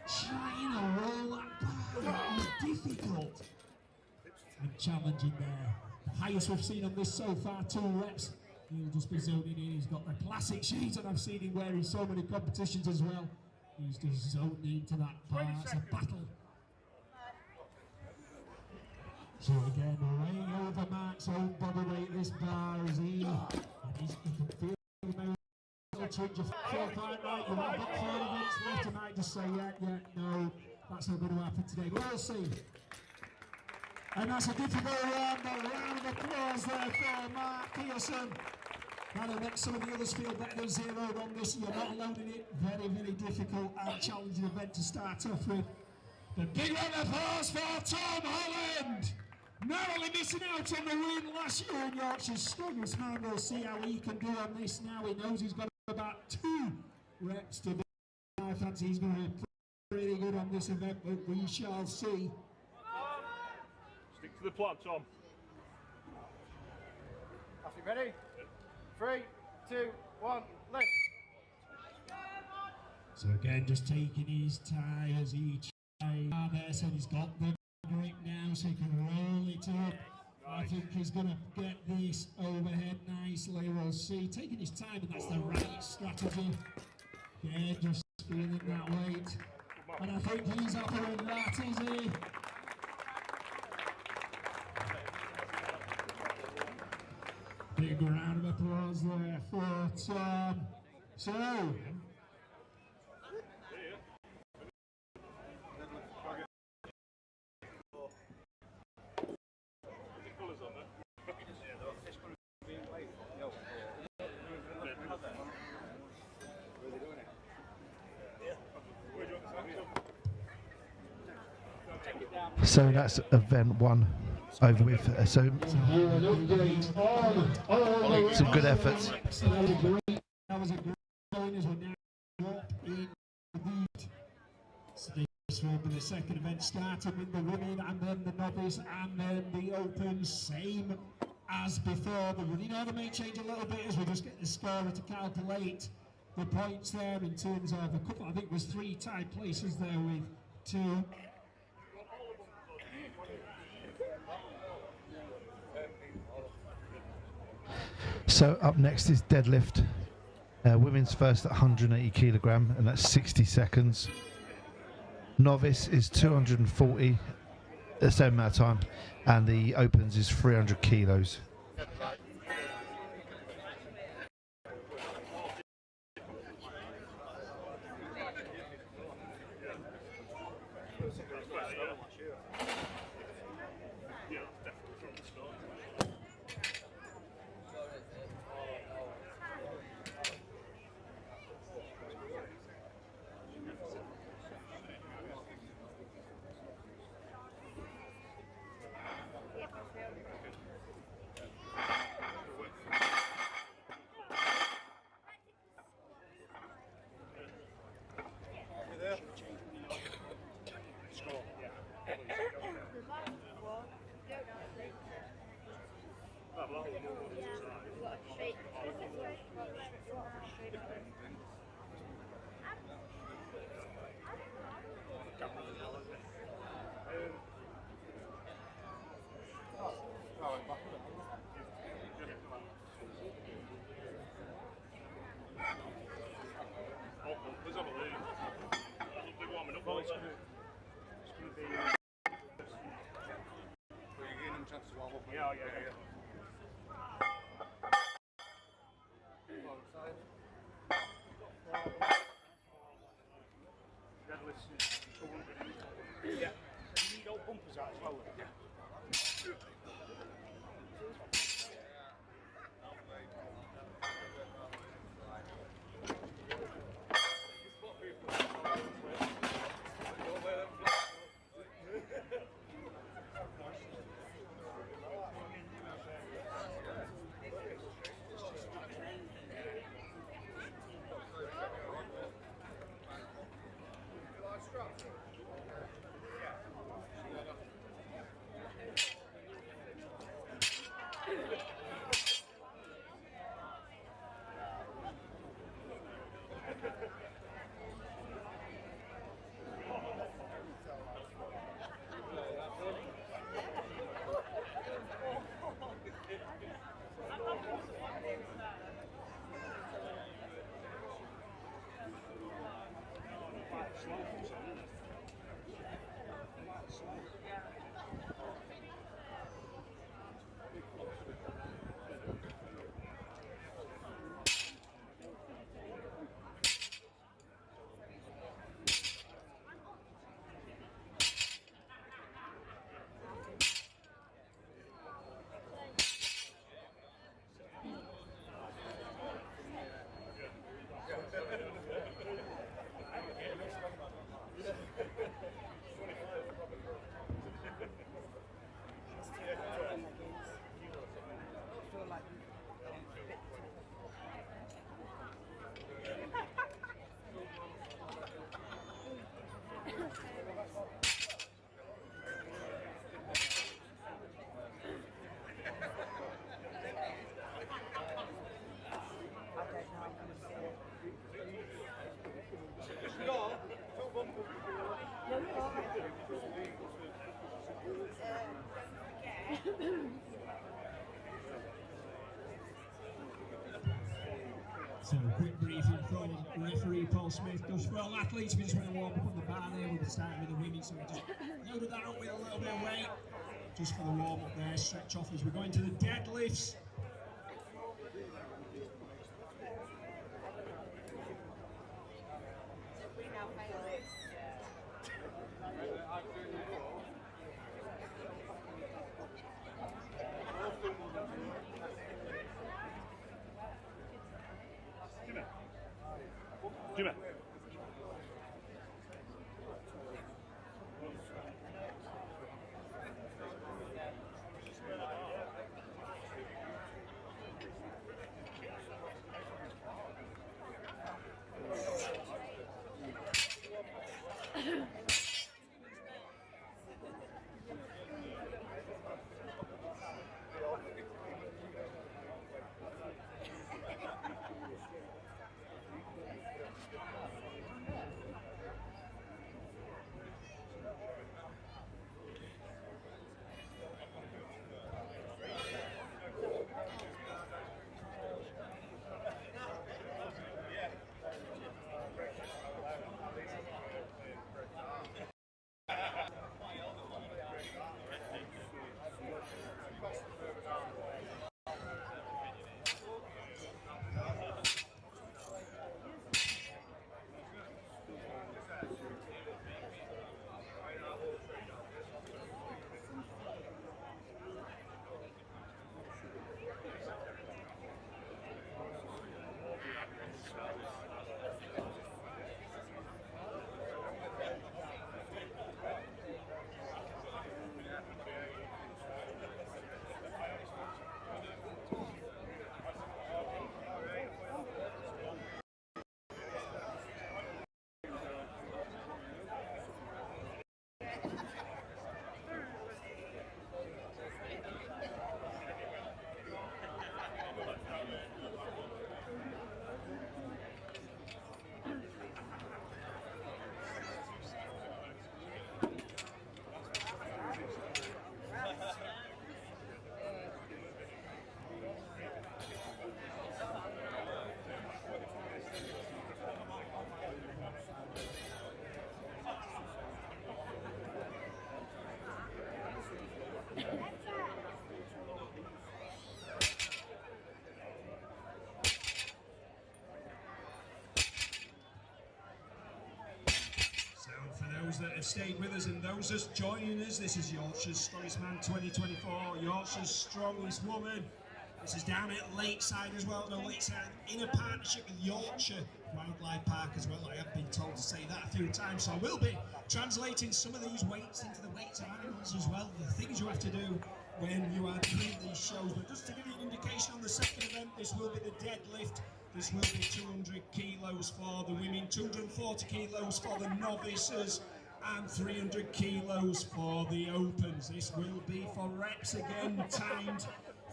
trying to roll that bar. It was difficult and challenging there. The highest we've seen on this so far, 2 reps. He'll just be zoning in. He's got the classic shades, and I've seen him wear in so many competitions as well. He's just zoning into that bar. It's a battle. So again, way over Mark's own body weight, this bar is he can feel the change of 4 5 right. You've got 4 minutes left. He might just say, yeah, no, that's not going to happen today. But we'll see. And that's a difficult round. A round of applause there for Mark Pearson. That'll make some of the others feel better than zeroed on this. You're not alone in it. Very, very difficult and challenging event to start off with. The big round of applause for Tom Holland. Narrowly missing out on the win last year in Yorkshire. Strongest man. We'll see how he can do on this now. He knows he's got about 2 reps to do. I fancy he's going to be pretty good on this event, but we shall see. Stick to the plan, Tom. Are you ready? 3, 2, 1, lift. So again, just taking his tyres each time there, so he's got the grip now, so he can roll it up. I think he's going to get this overhead nicely. We'll see. Taking his time, and that's the right strategy. Again, just feeling that weight. And I think he's offering that, is he? Big round of applause there for Tom. So, So that's event 1 over with. So some good efforts. That was a great point as we're now up in the lead. So this will be the second event, starting with the running and then the novice and then the open, same as before. The running order may change a little bit as we just get the scorer to calculate the points there in terms of a couple. I think it was 3 tied places there with 2. So up next is deadlift. Women's first at 180 kilogram, and that's 60 seconds. Novice is 240, the same amount of time, and the opens is 300 kilos. No, yeah. Deadlifts is 200. Yeah. You need all bumpers out as well. Yeah. So a quick briefing from referee Paul Smith. Just for all athletes, we just want to warm up on the bar there. We'll be starting with the women, so we just loaded that up with a little bit of weight. Just for the warm up there, stretch off as we're going to the deadlifts. Jimmy. those that have stayed with us and those just joining us, this is Yorkshire's Strongest Man 2024, Yorkshire's Strongest Woman. This is down at Lakeside as well, no, Lakeside in a partnership with Yorkshire Wildlife Park as well. I have been told to say that a few times, so I will be translating some of these weights into the weights of animals as well, the things you have to do when you are doing these shows. But just to give you an indication on the second event, this will be the deadlift. This will be 200 kilos for the women, 240 kilos for the novices, and 300 kilos for the opens. This will be for reps again, timed.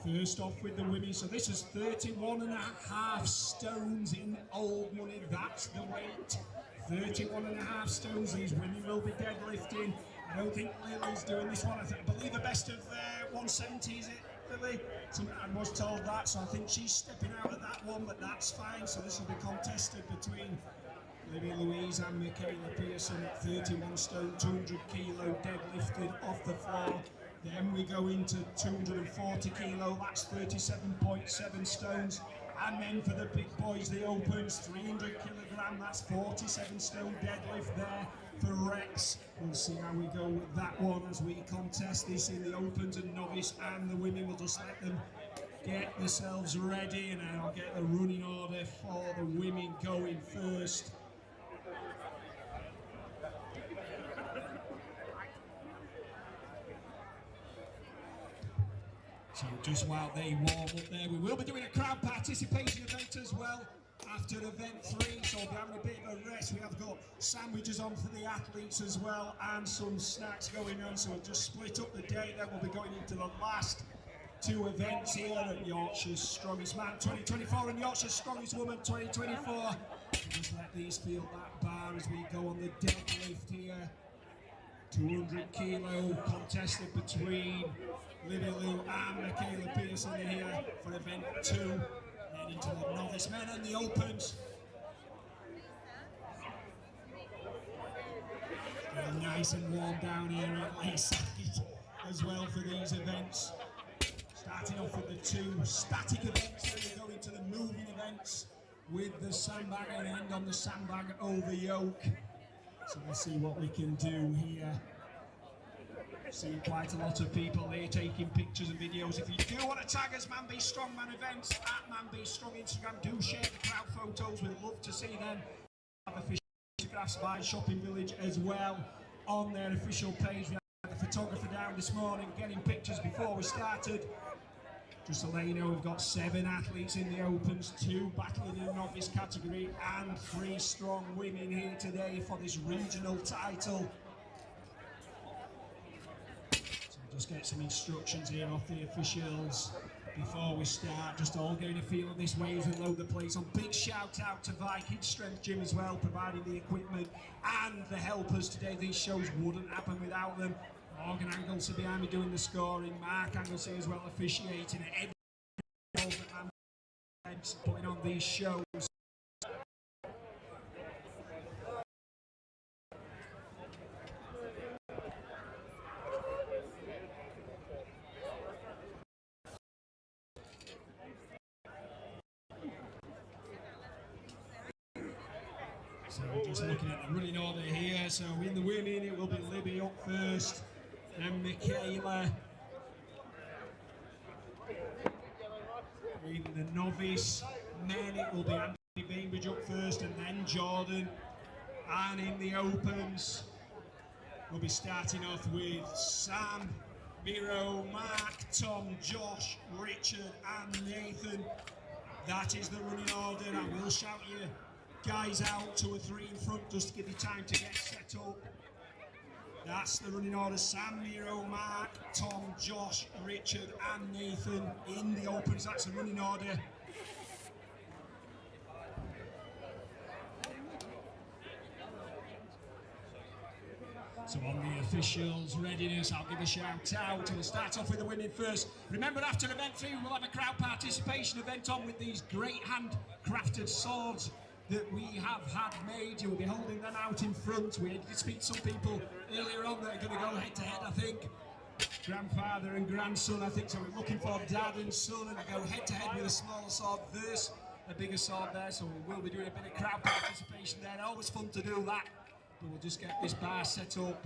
First off with the women, so this is 31.5 stones in old money, that's the weight. 31.5 stones, these women will be deadlifting. I don't think Lily's doing this one, I believe a best of 170, is it, Lily? I was told that, so I think she's stepping out of that one, but that's fine. So this will be contested between Lily Louise and Michaela Pearson at 31 stone, 200 kilo deadlifted off the floor. Then we go into 240 kilo, that's 37.7 stones. And then for the big boys, the opens, 300 kilogram, that's 47 stone deadlift there for reps. We'll see how we go with that one as we contest this in the opens and novice, and the women will just let them get themselves ready, and I'll get the running order for the women going first. So just while they warm up there, we will be doing a crowd participation event as well after event 3, so we'll be having a bit of a rest. We have got sandwiches on for the athletes as well and some snacks going on, so we'll just split up the day, then we'll be going into the last 2 events here at Yorkshire's Strongest Man 2024 and Yorkshire's Strongest Woman 2024. We'll just let these feel that bar as we go on the deadlift here. 200 kilo contested between Lily Lou and Michaela Pearson here for event 2. Then into the novice men and the opens. Very nice and warm down here at Lakeside as well for these events. Starting off with the 2 static events, then we go into the moving events with the sandbag and end on the sandbag over yoke. So we'll see what we can do here. See quite a lot of people here taking pictures and videos. If you do want to tag us, Man Be Strong Man Events at Man Be Strong Instagram, do share the crowd photos. We'd love to see them. Have official photographs by Shopping Village as well on their official page. We had the photographer down this morning getting pictures before we started. Just to let you know, we've got 7 athletes in the opens, 2 battling in the novice category, and 3 strong women here today for this regional title. Just get some instructions here off the officials before we start, just all getting a feel of this way as we load the place on. Big shout out to Viking Strength Gym as well, providing the equipment and the helpers today. These shows wouldn't happen without them. Morgan Anglesey behind me doing the scoring, Mark Anglesey as well officiating at every putting on these shows. So we're just looking at the running order here. So in the women, it will be Libby up first, then Michaela. In the novice men, it will be Andy Bainbridge up first, and then Jordan. And in the opens, we'll be starting off with Sam, Miro, Mark, Tom, Josh, Richard, and Nathan. That is the running order. I will shout you guys out 2 or 3 in front just to give you time to get set up. That's the running order: Sam, Miro, Mark, Tom, Josh, Richard and Nathan in the opens. That's the running order. So on the officials' readiness, I'll give a shout out. We'll start off with the women first. Remember, after event 3, we'll have a crowd participation event on with these great handcrafted swords that we have had made. You'll be holding them out in front. We did speak to some people earlier on that are going to go head to head, I think. Grandfather and grandson, I think. So we're looking for dad and son, and go head to head with a smaller sword versus a bigger sword there. So we will be doing a bit of crowd participation there. Always fun to do that. But we'll just get this bar set up.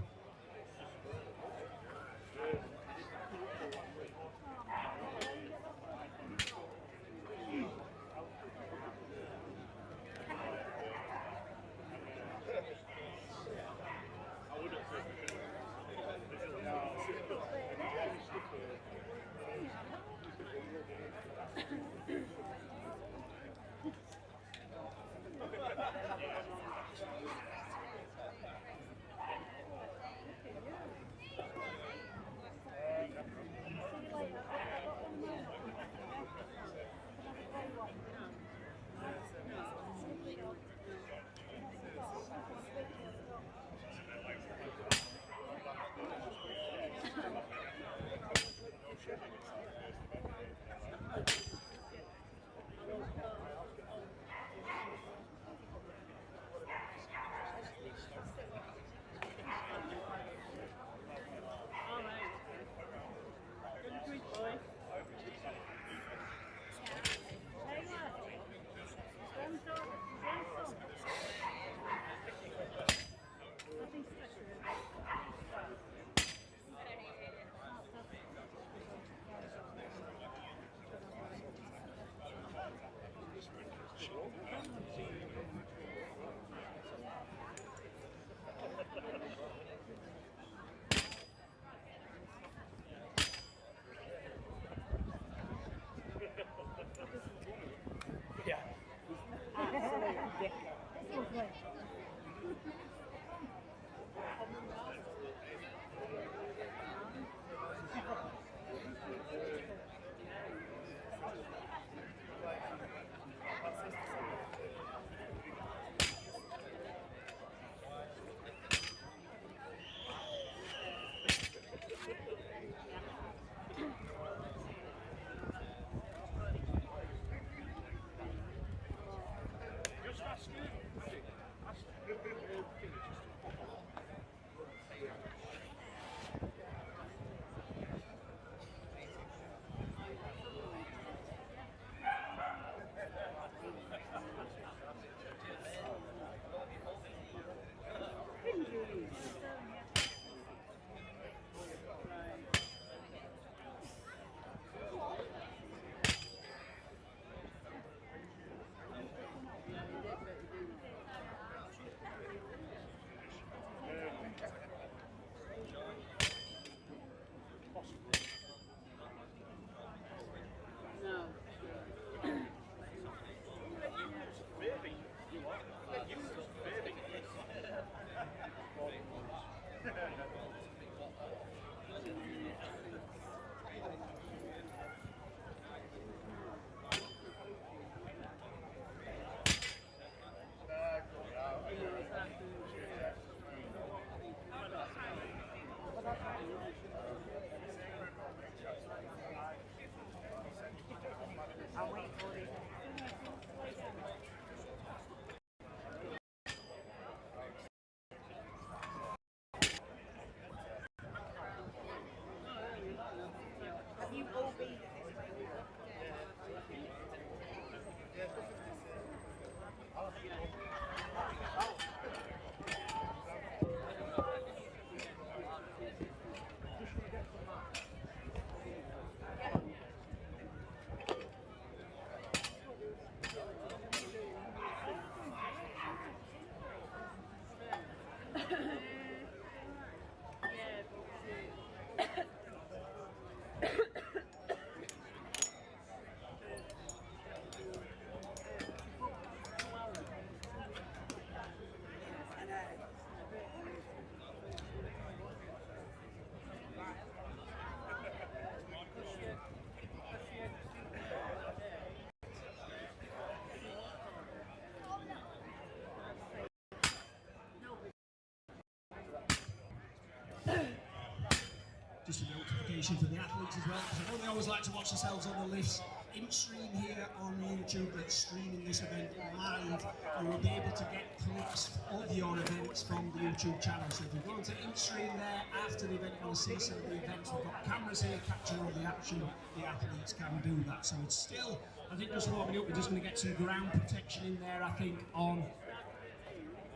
Just a notification for the athletes as well, because I know they always like to watch themselves on the lifts. In stream here on YouTube, that's streaming this event live, and we'll be able to get clips of your events from the YouTube channel. So if you go into in-stream there after the event, you'll see some of the events. We've got cameras here capturing all the action. The athletes can do that. So it's still, I think, just warming up. We're just going to get some ground protection in there, I think, on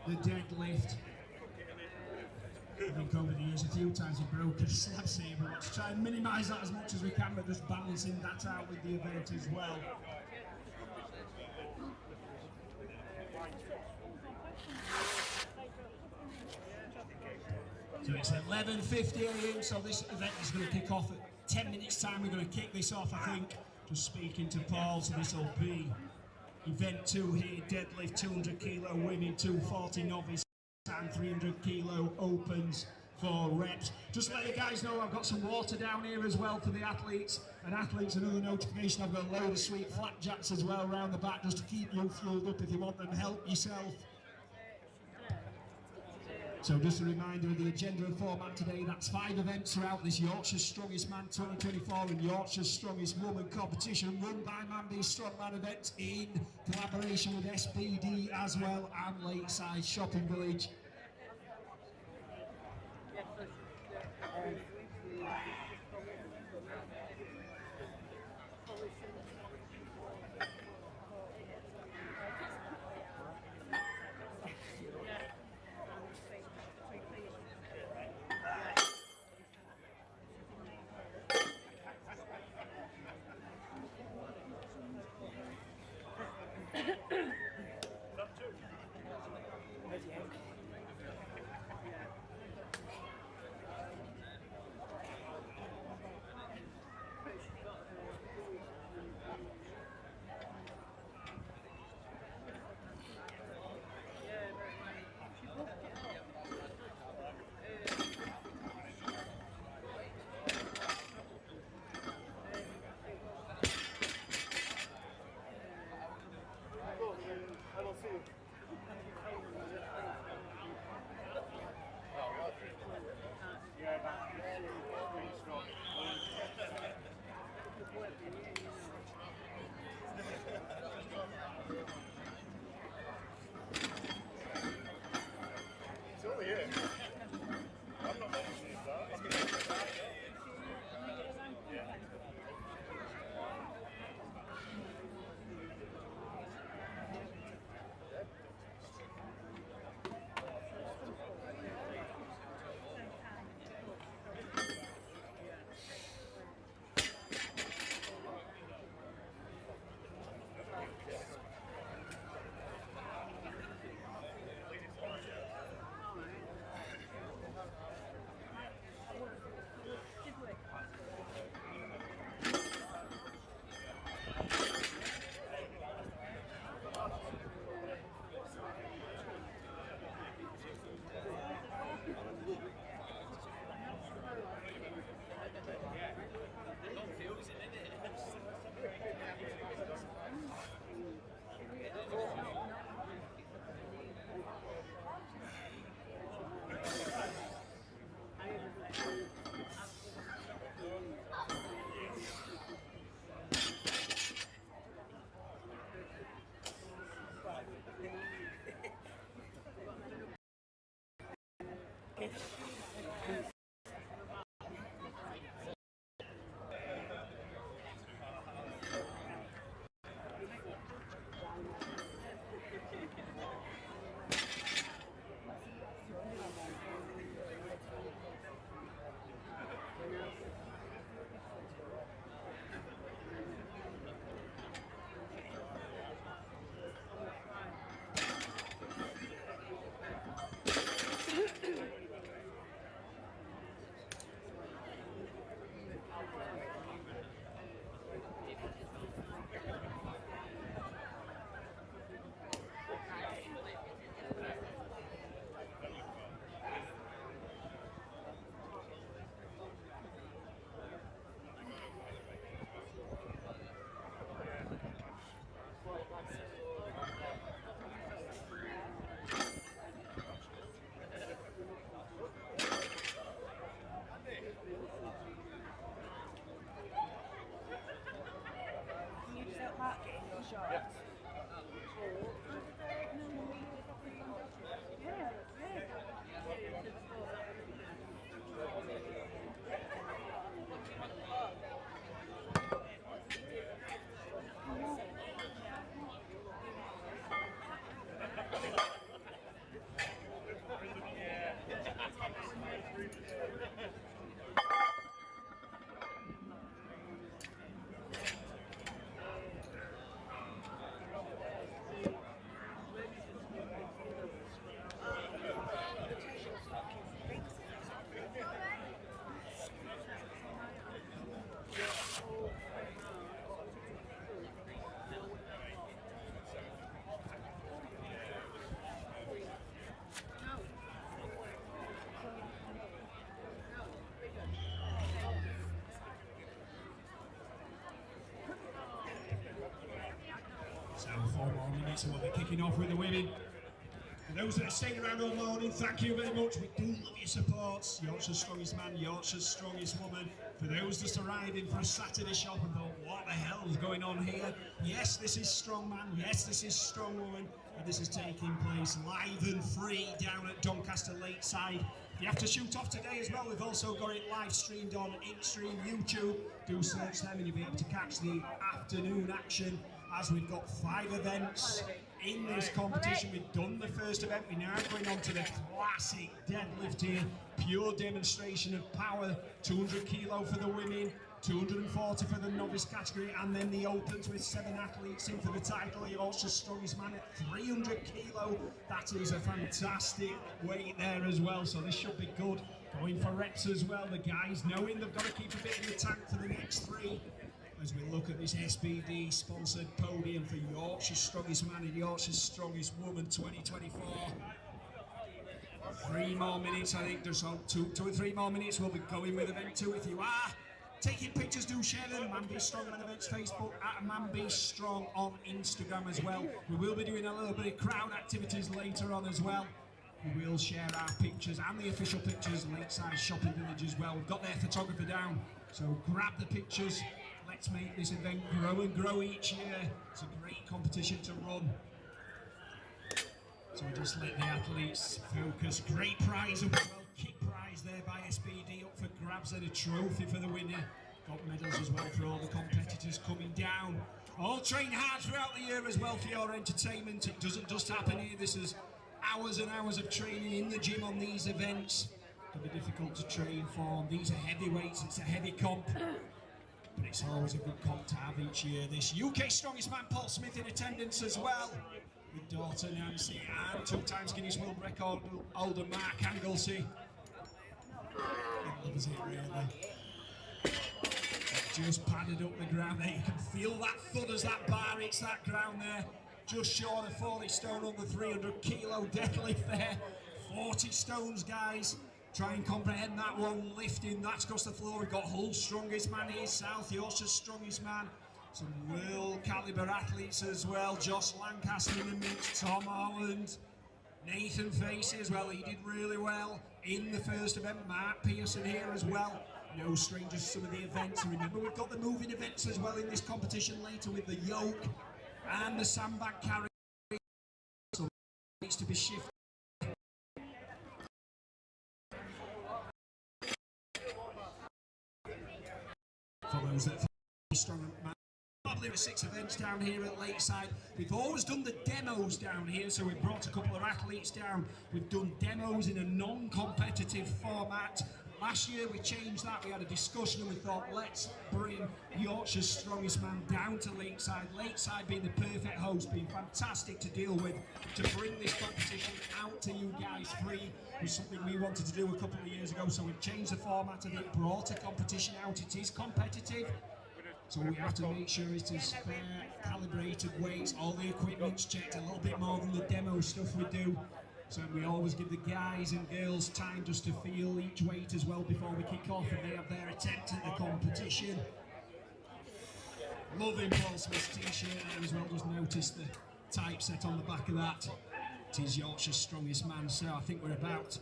the deadlift. I think over the years a few times he broke a slabs here, but let's try and minimise that as much as we can, but just balancing that out with the event as well. So it's 11:50 AM, so this event is going to kick off at 10 minutes time. We're going to kick this off, I think, just speaking to Paul, so this will be event 2 here, deadlift 200 kilo women, 240 novice and 300 kilo opens for reps. Just let the guys know I've got some water down here as well for the athletes. And athletes, another notification, I've got a load of sweet flapjacks as well around the back just to keep you fueled up if you want them. Help yourself. So just a reminder of the agenda and format today, that's 5 events throughout this Yorkshire's Strongest Man 2024 and Yorkshire's Strongest Woman competition run by Mandy's Strongman events in collaboration with SBD as well and Lakeside Shopping Village. So 4 more minutes and we'll be kicking off with the women. For those that have stayed around all morning, thank you very much. We do love your supports. Yorkshire's strongest man, Yorkshire's strongest woman. For those just arriving for a Saturday shop and thought, what the hell is going on here? Yes, this is Strong Man. Yes, this is Strong Woman. And this is taking place live and free down at Doncaster Lakeside. If you have to shoot off today as well, we've also got it live streamed on InStream YouTube. Do search them and you'll be able to catch the afternoon action, as we've got 5 events in this competition. We've done the first event, we're now going on to the classic deadlift here. Pure demonstration of power, 200 kilo for the women, 240 for the novice category, and then the opens with 7 athletes in for the title. Yorkshire's strongest man at 300 kilo. That is a fantastic weight there as well, so this should be good. Going for reps as well, the guys knowing they've got to keep a bit in the tank for the next 3. As we look at this SBD sponsored podium for Yorkshire's strongest man and Yorkshire's strongest woman 2024. 3 more minutes, I think there's 2 or 3 more minutes. We'll be going with event 2. If you are taking pictures, do share them. Man Be Strong Man Events Facebook, at Man Be Strong on Instagram as well. We will be doing a little bit of crowd activities later on as well. We will share our pictures and the official pictures, Lakeside Shopping Village as well. We've got their photographer down, so grab the pictures. Let's make this event grow and grow each year. It's a great competition to run. So we just let the athletes focus. Great prize up as well. Kick prize there by SBD up for grabs and a trophy for the winner. Got medals as well for all the competitors coming down. All train hard throughout the year as well for your entertainment. It doesn't just happen here. This is hours and hours of training in the gym on these events. It can be difficult to train for. These are heavyweights. It's a heavy comp. But it's always a good comp to have each year. This UK strongest man Paul Smith in attendance as well, with daughter Nancy and 2 times Guinness World Record holder Mark Anglesey. He loves it really. Just padded up the ground there. You can feel that thud as that bar hits that ground there. Just short of 40 stone on the 300 kilo deadlift there. 40 stones, guys. Try and comprehend that one, lifting, that's across the floor. We've got Hull's strongest man here, South Yorkshire's strongest man. Some world calibre athletes as well. Josh Lancaster in the mix, Tom Holland, Nathan Facey as well, he did really well in the first event. Mark Pearson here as well. No strangers to some of the events. And remember, we've got the moving events as well in this competition later with the yoke and the sandbag carry. So it needs to be shifted. For those that strong man. Probably with 6 events down here at Lakeside. We've always done the demos down here, so we've brought a couple of athletes down. We've done demos in a non-competitive format. Last year we changed that. We had a discussion and we thought, let's bring Yorkshire's strongest man down to Lakeside. Lakeside being the perfect host, being fantastic to deal with, to bring this competition out to you guys free. It was something we wanted to do a couple of years ago, so we've changed the format of it, brought a competition out. It is competitive, so we have to make sure it is fair, calibrated weights, all the equipment's checked, a little bit more than the demo stuff we do. So we always give the guys and girls time just to feel each weight as well before we kick off and they have their attempt at the competition. Loving Paul Smith's t-shirt there as well, just notice the typeset on the back of that. It is Yorkshire's strongest man, so I think we're about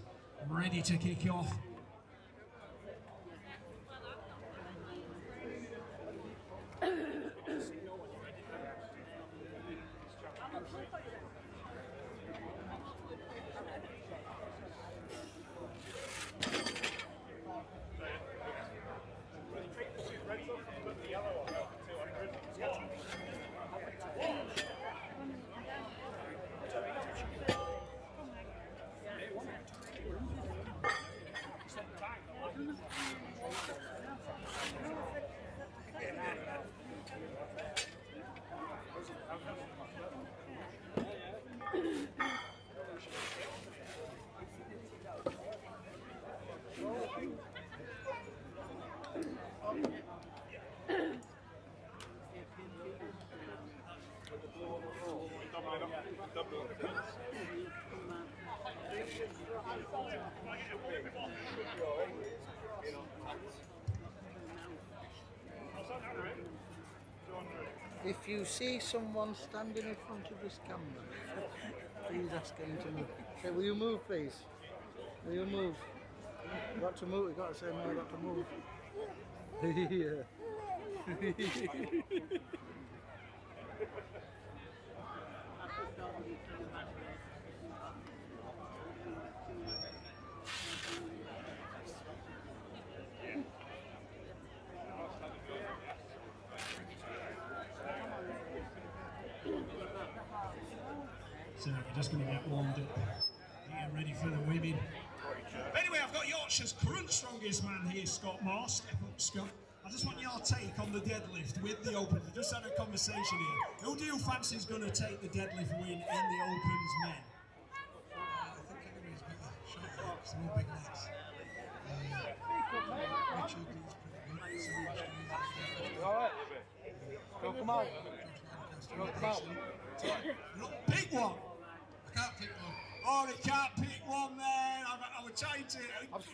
ready to kick off. If you see someone standing in front of this camera, please ask them to move. Say, will you move, please? Will you move? You got to move. You got to say no. You got to move. Yeah. So we're just going to get warmed up, get ready for the women. Anyway, I've got Yorkshire's current strongest man here, Scott Moore. Step up, Scott. I just want your take on the deadlift with the Opens. We just had a conversation here. Who do you fancy is going to take the deadlift win in the Opens men? I think anybody's got a shot at it, because they're all big legs. Richard is pretty good. Alright. Come on. Come on. Pick one. I can't pick one. Oh, they can't pick one there. I was trying to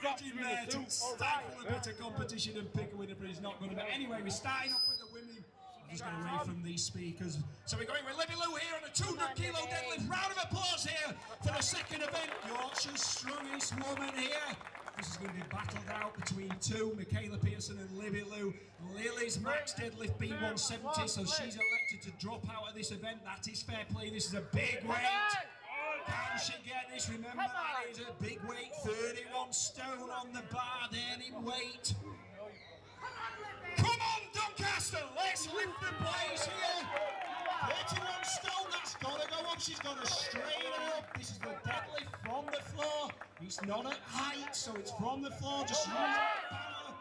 get him there to stifle a bit of competition and pick a winner, but he's not going to. Anyway, we're starting off with the women. I'm just going to read from these speakers. So we're going with Libby Lou here on a 200 kilo deadlift. Round of applause here for the second event. Yorkshire's strongest woman here. This is going to be battled out between two, Michaela Pearson and Libby Lou. Lily's max deadlift B170, so she's elected to drop out of this event. That is fair play. This is a big weight. Can she get this? Remember, that is a big weight. 31 stone on the bar there in weight. Come on, Doncaster, let's lift the place here. 31 stone, that's got to go up. She's got to straighten up. This is the deadlift from the floor. It's not at height, so it's from the floor. Just use that power.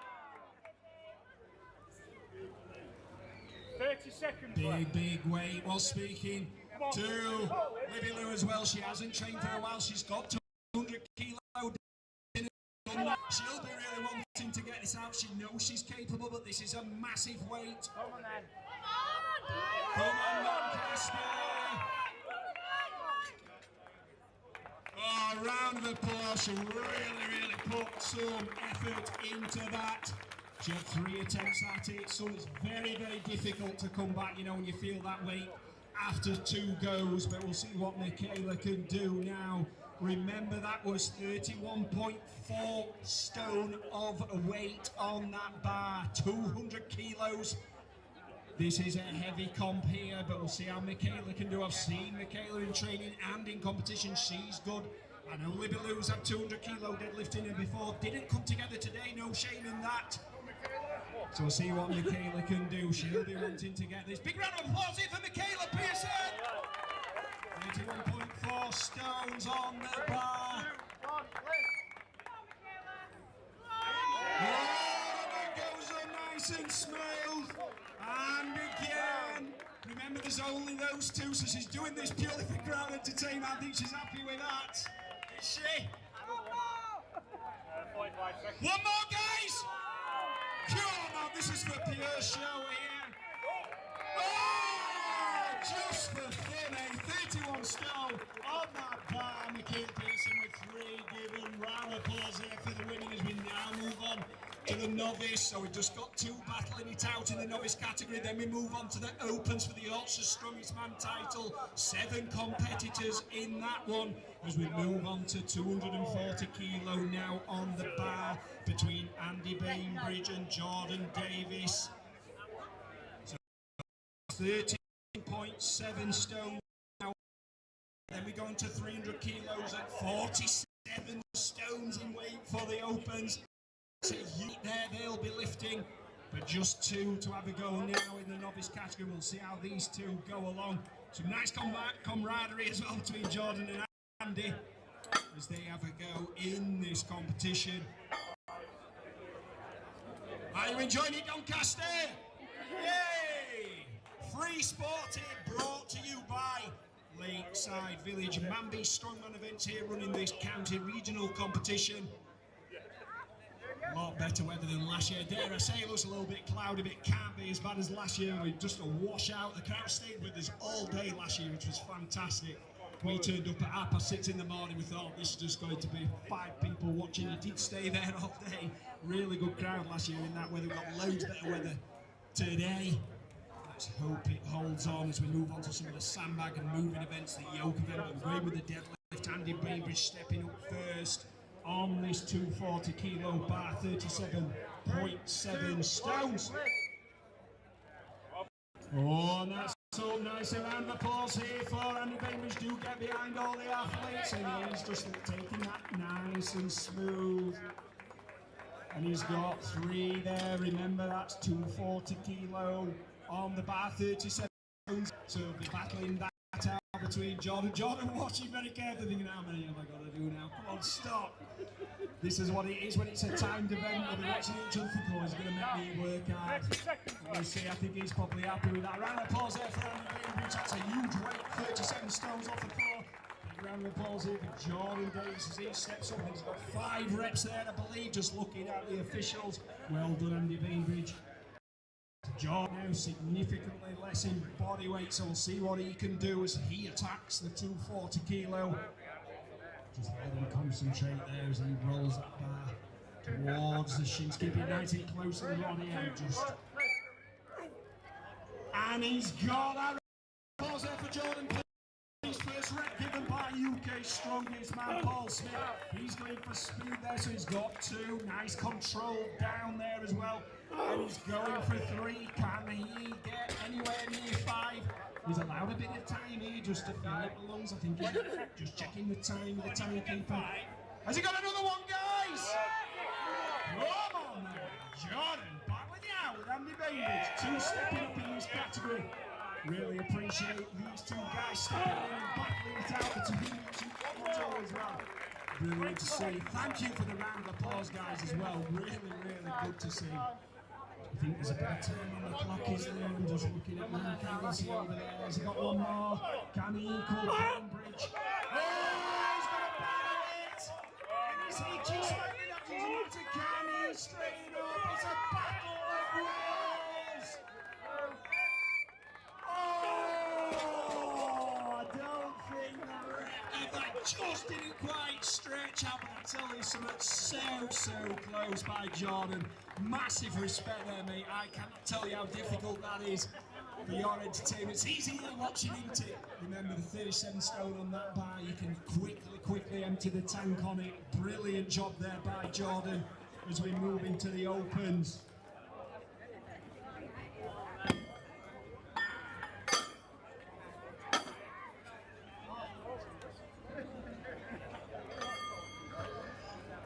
30 seconds. Big weight. Well, speaking to Libby Lou as well, she hasn't trained for a while. She's got 200 kilo. She'll be really wanting to get this out. She knows she's capable, but this is a massive weight. Come on then. Come on, Doncaster. Oh, a round of applause. She really put some effort into that. She had 3 attempts at it, so it's very difficult to come back, you know, when you feel that weight after 2 goes, but we'll see what Michaela can do now. Remember, that was 31.4 stone of weight on that bar, 200 kilos. This is a heavy comp here, but we'll see how Michaela can do. I've seen Michaela in training and in competition. She's good. I know Libby Lou's had 200 kilo deadlifting her before. Didn't come together today, no shame in that. So we'll see what Michaela can do. She'll be wanting to get this. Big round of applause here for Michaela Pearson. 31.4 stones on the bar. Oh, that goes on nice and smooth. And again, remember there's only those two, so she's doing this purely for crowd entertainment. I think she's happy with that. Is she? 45 seconds. One more, guys! Come on, this is for pure show here. Oh, just for fun, eh? 31 stone on that bar. Michaela Pearson with 3 given. Round of applause here for the winning as we now move on to the novice. So we've just got 2 battling it out in the novice category. Then we move on to the opens for the Yorkshire's strongest man title. 7 competitors in that one as we move on to 240 kilo now on the bar between Andy Bainbridge and Jordan Davis. So 13.7 stone now. Then we go into 300 kilos at 47 stones in weight for the opens. So there they'll be lifting, but just 2 to have a go now in the novice category. We'll see how these 2 go along. Some nice camaraderie as well between Jordan and Andy as they have a go in this competition. Are you enjoying it, Doncaster? Yay! Free sport here brought to you by Lakeside Village. Manby Strongman Events here running this county regional competition. A lot better weather than last year. Dare I say it looks a little bit cloudy, but it can't be as bad as last year. We just a washout. The crowd stayed with us all day last year, which was fantastic. We turned up at 6:30 in the morning. We thought this is just going to be 5 people watching. It did stay there all day. Really good crowd last year in that weather. We've got loads better weather today. Let's hope it holds on as we move on to some of the sandbag and moving events, the yoke event. I'm going with the deadlift. Andy Bainbridge stepping up first on this 240 kilo bar, 37.7 stones. Oh, and that's so nice. A round of applause here for Andy Bainbridge. Do get behind all the athletes, and he's just taking that nice and smooth. And he's got 3 there. Remember, that's 240 kilo on the bar, 37. So we'll be battling that out between Jordan. Jordan watching very carefully, thinking, how many have I got to do now? Come on, stop. This is what it is when it's a timed event. We'll be watching each other for goals. He's going to make me work hard. We'll see. I think he's probably happy with that. Round of applause there for Andy Bainbridge. That's a huge weight, 37 stones off the floor. Big round of applause here for Jordan Davis as he steps up. He's got 5 reps there, I believe, just looking at the officials. Well done, Andy Bainbridge. Jordan now significantly less in body weight, so we'll see what he can do as he attacks the 240 kilo. Just let him concentrate there as he rolls that bar towards the shins, keeping nice and close to the body end. And he's got that. Pause there for Jordan. His first rep given by UK's strongest man, Paul Smith. He's going for speed there, so he's got 2. Nice control down there as well. And he's going for 3. Can he get anywhere near 5? He's allowed a bit of time here just to fill up the lungs. I think he's just checking the time with the timekeeper. Has he got another one, guys? Come on now, Jordan, back with you with Andy Bainbridge. 2 stepping up in this category. Really appreciate these 2 guys stepping in and battling it out between the 2 as well. Brilliant to see. Thank you for the round of applause, guys, as well. Really, really good to see. I think there's a bit of time on the clock, isn't there? I'm just looking at Mark Anglesey over there. Has he got one more? Can he equal Bainbridge? Oh, he's got a battle it! Is he just like that? Doesn't matter. Can he straighten up? It's a battle of wills! Oh, I don't think that just didn't quite stretch out, but I tell you something so close by Jordan. Massive respect there, mate. I cannot tell you how difficult that is for your entertainment. It's easy watching into it. Remember the 37 stone on that bar, you can quickly empty the tank on it. Brilliant job there by Jordan as we move into the opens.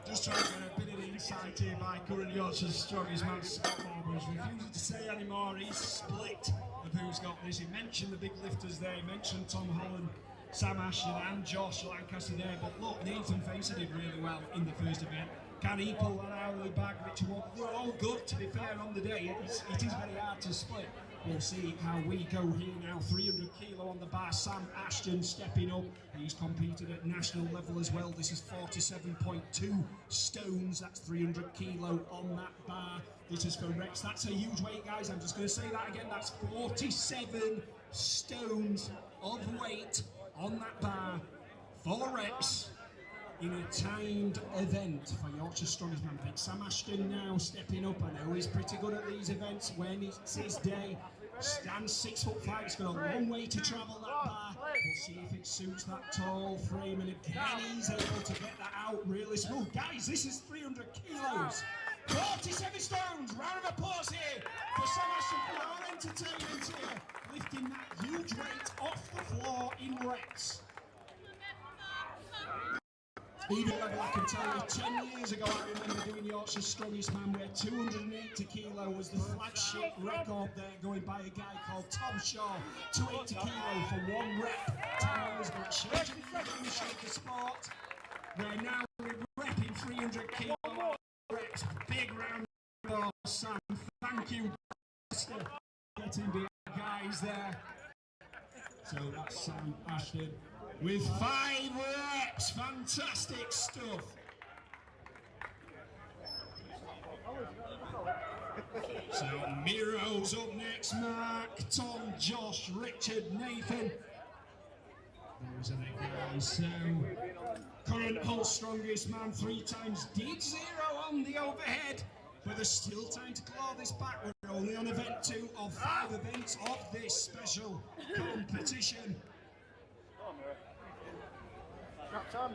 Just trying to get a bit of insight here by current Yorkshire's strongest man, Scott Barber, who's refusing to say anymore. He's split of who's got this. He mentioned the big lifters there, he mentioned Tom Holland, Sam Ashton and Josh Lancaster there, but look, Nathan Facer did really well in the first event. Can he pull that out of the bag, which were all good, to be fair, on the day. It is very hard to split. We'll see how we go here now. 300 kilo on the bar. Sam Ashton stepping up. He's competed at national level as well. This is 47.2 stones. That's 300 kilo on that bar. This is for Rex. That's a huge weight, guys. I'm just going to say that again. That's 47 stones of weight on that bar for Rex in a timed event for Yorkshire's strongest man. Big Sam Ashton now stepping up. I know he's pretty good at these events when it's his day. Stands 6'5". It's got a long way to travel, that bar. We'll see if it suits that tall frame, and again he's able to get that out really smooth. Guys, this is 300 kilos. 47 stones. Round of applause here for Sam Ashton for our entertainment here, lifting that huge weight off the floor in Rex. Even level, I can tell you, 10 years ago I remember doing Yorkshire's strongest man, where 280 kilo was the flagship record there, going by a guy called Tom Shaw. 280 kilo for 1 rep. 10 years ago, changing the sport. We're now repping 300 kilo reps. Big round of applause, Sam. Thank you, getting behind guys there. So that's Sam Ashton with 5 reps. Fantastic stuff. So Miro's up next. Mark, Tom, Josh, Richard, Nathan. Those are the guys. So current Hull strongest man 3 times. Did 0 on the overhead. but there's still time to claw this back. We're only on event 2 of 5 events of this special competition. Straps on.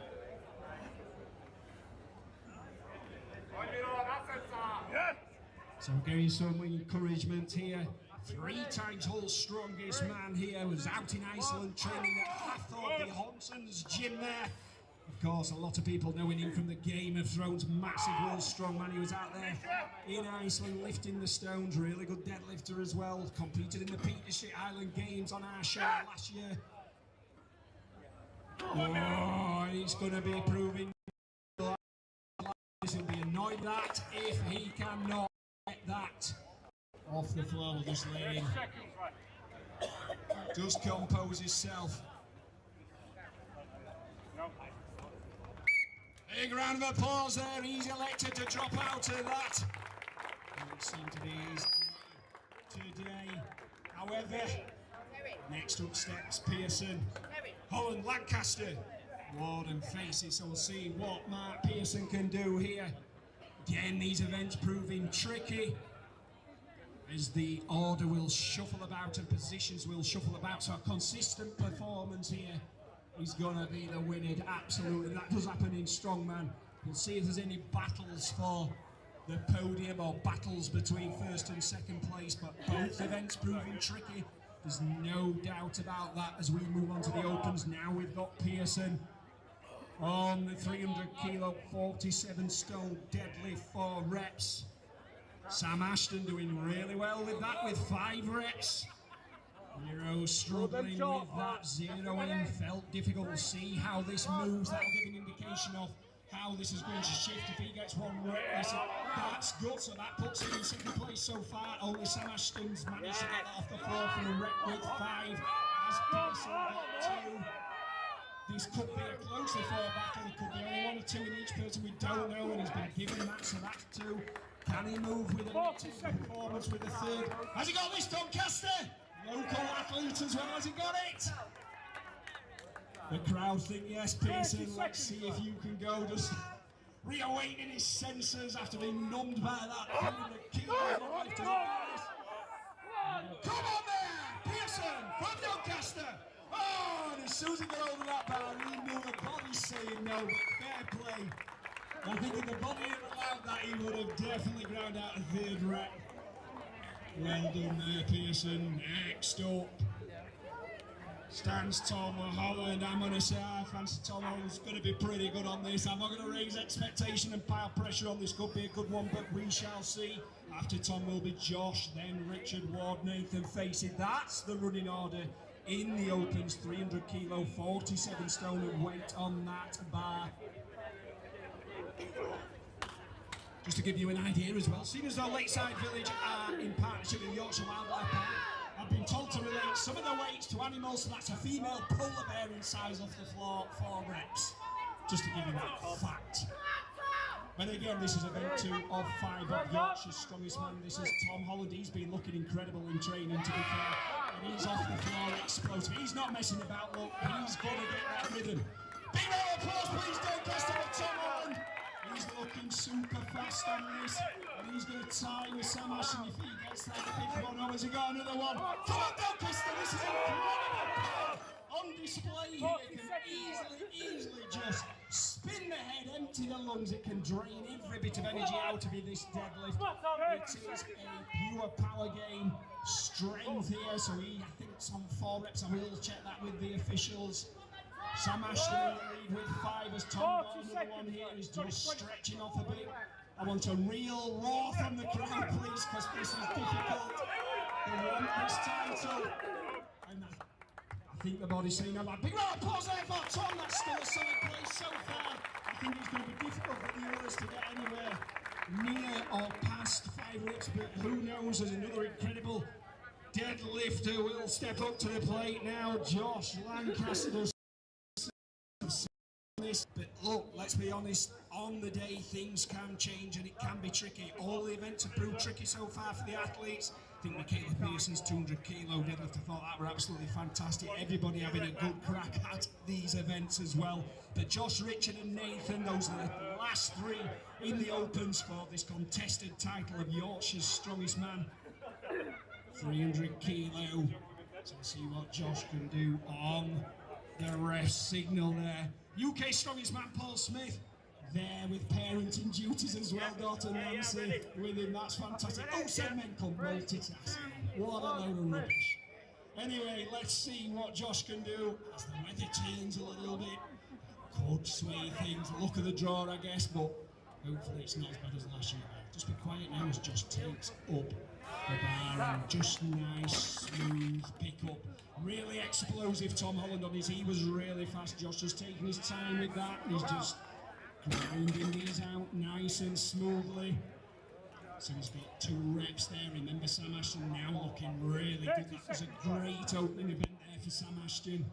So getting some encouragement here. 3 times Hull's strongest man here was out in Iceland training at Hathor Hanson's gym there. Of course, a lot of people knowing him from the Game of Thrones, massive world strongman. He was out there in Iceland lifting the stones, really good deadlifter as well. Competed in the Petersham Island Games on our show last year. Oh, he's going to be proving he'll be annoyed that if he cannot get that off the floor. Just let him just compose himself. Big round of applause there. He's elected to drop out of that. It seemed to be his today. However, next up steps Pearson, Holland, Lancaster, Ward and Facey. So we'll see what Mark Pearson can do here. Again, these events proving tricky as the order will shuffle about and positions will shuffle about. So a consistent performance here is going to be the winner. Absolutely, that does happen in strongman. We'll see if there's any battles for the podium or battles between first and second place, but both events proving tricky. There's no doubt about that as we move on to the opens. Now we've got Pearson on the 300 kilo, 47 stone deadlift 4 reps. Sam Ashton doing really well with that with 5 reps. Nero struggling with that, zeroing, felt difficult to see how this moves. That'll give an indication of how this is going to shift. If he gets 1 rep, that's good, so that puts him in second place so far. Only Sam Ashton's managed to get that off the floor for a rep with 5. As Pearson got 2. This could be a closer 4 battle. It could be only 1 or 2 in each person, we don't know, and he's been given that, so that's 2. Can he move with a performance with a 3rd? Has he got this, Doncaster? Local athlete as well, has he got it? The crowd think yes, Pearson. Let's see if you can go. Just reawakening his senses after being numbed by that pain that killed his life. Come on there, Pearson from Doncaster. Oh, and as soon as he got over that bar, he knew the body's saying no, but fair play. I think if the body had allowed that, he would have definitely ground out a 3rd rep. Well done there, Pearson. Next up stands Tom Holland. I'm going to say I fancy Tom Holland's going to be pretty good on this. I'm not going to raise expectation and pile pressure on this. Could be a good one, but we shall see. After Tom will be Josh, then Richard, Ward, Nathan, Facey. That's the running order in the opens. 300 kilo, 47 stone of weight on that bar. Just to give you an idea as well, seeing as though Lakeside Village are in partnership with Yorkshire Wildlife Park, I've been told to relate some of the weights to animals, so that's a female polar bear in size off the floor, 4 reps. Just to give you that fact. But again, this is event 2 of 5 of Yorkshire's strongest man. This is Tom Holland. He's been looking incredible in training, to be fair. And he's off the floor explosive. He's not messing about, look, he's going to get that rhythm. Big round of applause, please, Doncaster for Tom Holland. He's looking super fast on this, and he's going to tie with Sam Ashton if he gets that 5th one. Oh, has he got another one? Come on, Doncaster, this is incredible! On display here, it can easily just spin the head, empty the lungs, it can drain every bit of energy out of you, this deadlift. It is a pure power game, strength here, so I think it's on 4 reps, I will check that with the officials. Sam Ashton in the lead with 5 as Tom Gordon, the one here is just stretching off a bit. I want a real roar from the crowd, please, because this is difficult. They want this title. And I think the body's saying, I'm like, big round of applause there for Tom. That's still a solid place so far. I think it's going to be difficult for the others to get anywhere near or past 5 reps, but who knows, there's another incredible deadlifter will step up to the plate now. Josh Lancaster. But look, let's be honest, on the day things can change and it can be tricky. All the events have proved tricky so far for the athletes. I think Michaela Pearson's 200 kilo deadlift, I thought that were absolutely fantastic. Everybody having a good crack at these events as well. But Josh, Richard and Nathan, those are the last three in the opens for this contested title of Yorkshire's strongest man. 300 kilo. So we'll see what Josh can do on the ref signal there. UK strongest man Paul Smith there with parenting duties as well. Daughter Nancy with him. That's fantastic. Oh, 7 men come multitask. What a load of rubbish. Anyway, let's see what Josh can do as the weather turns a little bit. Could sway things. Look at the draw, I guess, but hopefully it's not as bad as last year. Just be quiet now as Josh takes up the bar and just nice, smooth pick up. Really explosive Tom Holland on his. He was really fast. Josh just taking his time with that. He's just grinding these out nice and smoothly. So he's got 2 reps there. Remember Sam Ashton now looking really good. That was a great opening event there for Sam Ashton.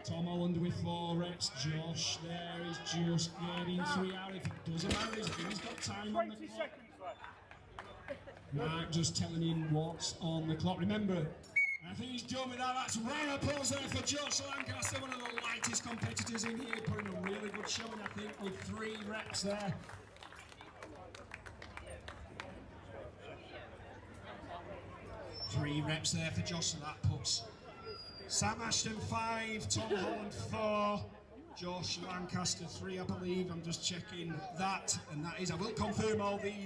Tom Holland with 4 reps. Josh there is just getting 3 out. If it doesn't matter, he's got time on the clock. Mark just telling him what's on the clock. Remember, I think he's done with that. That's round of applause there for Josh Lancaster, one of the lightest competitors in here, putting a really good showing, I think, with 3 reps there. Three reps there for Josh, so that puts Sam Ashton 5, Tom Holland 4, Josh Lancaster 3, I believe. I'm just checking that, and that is, I will confirm all these.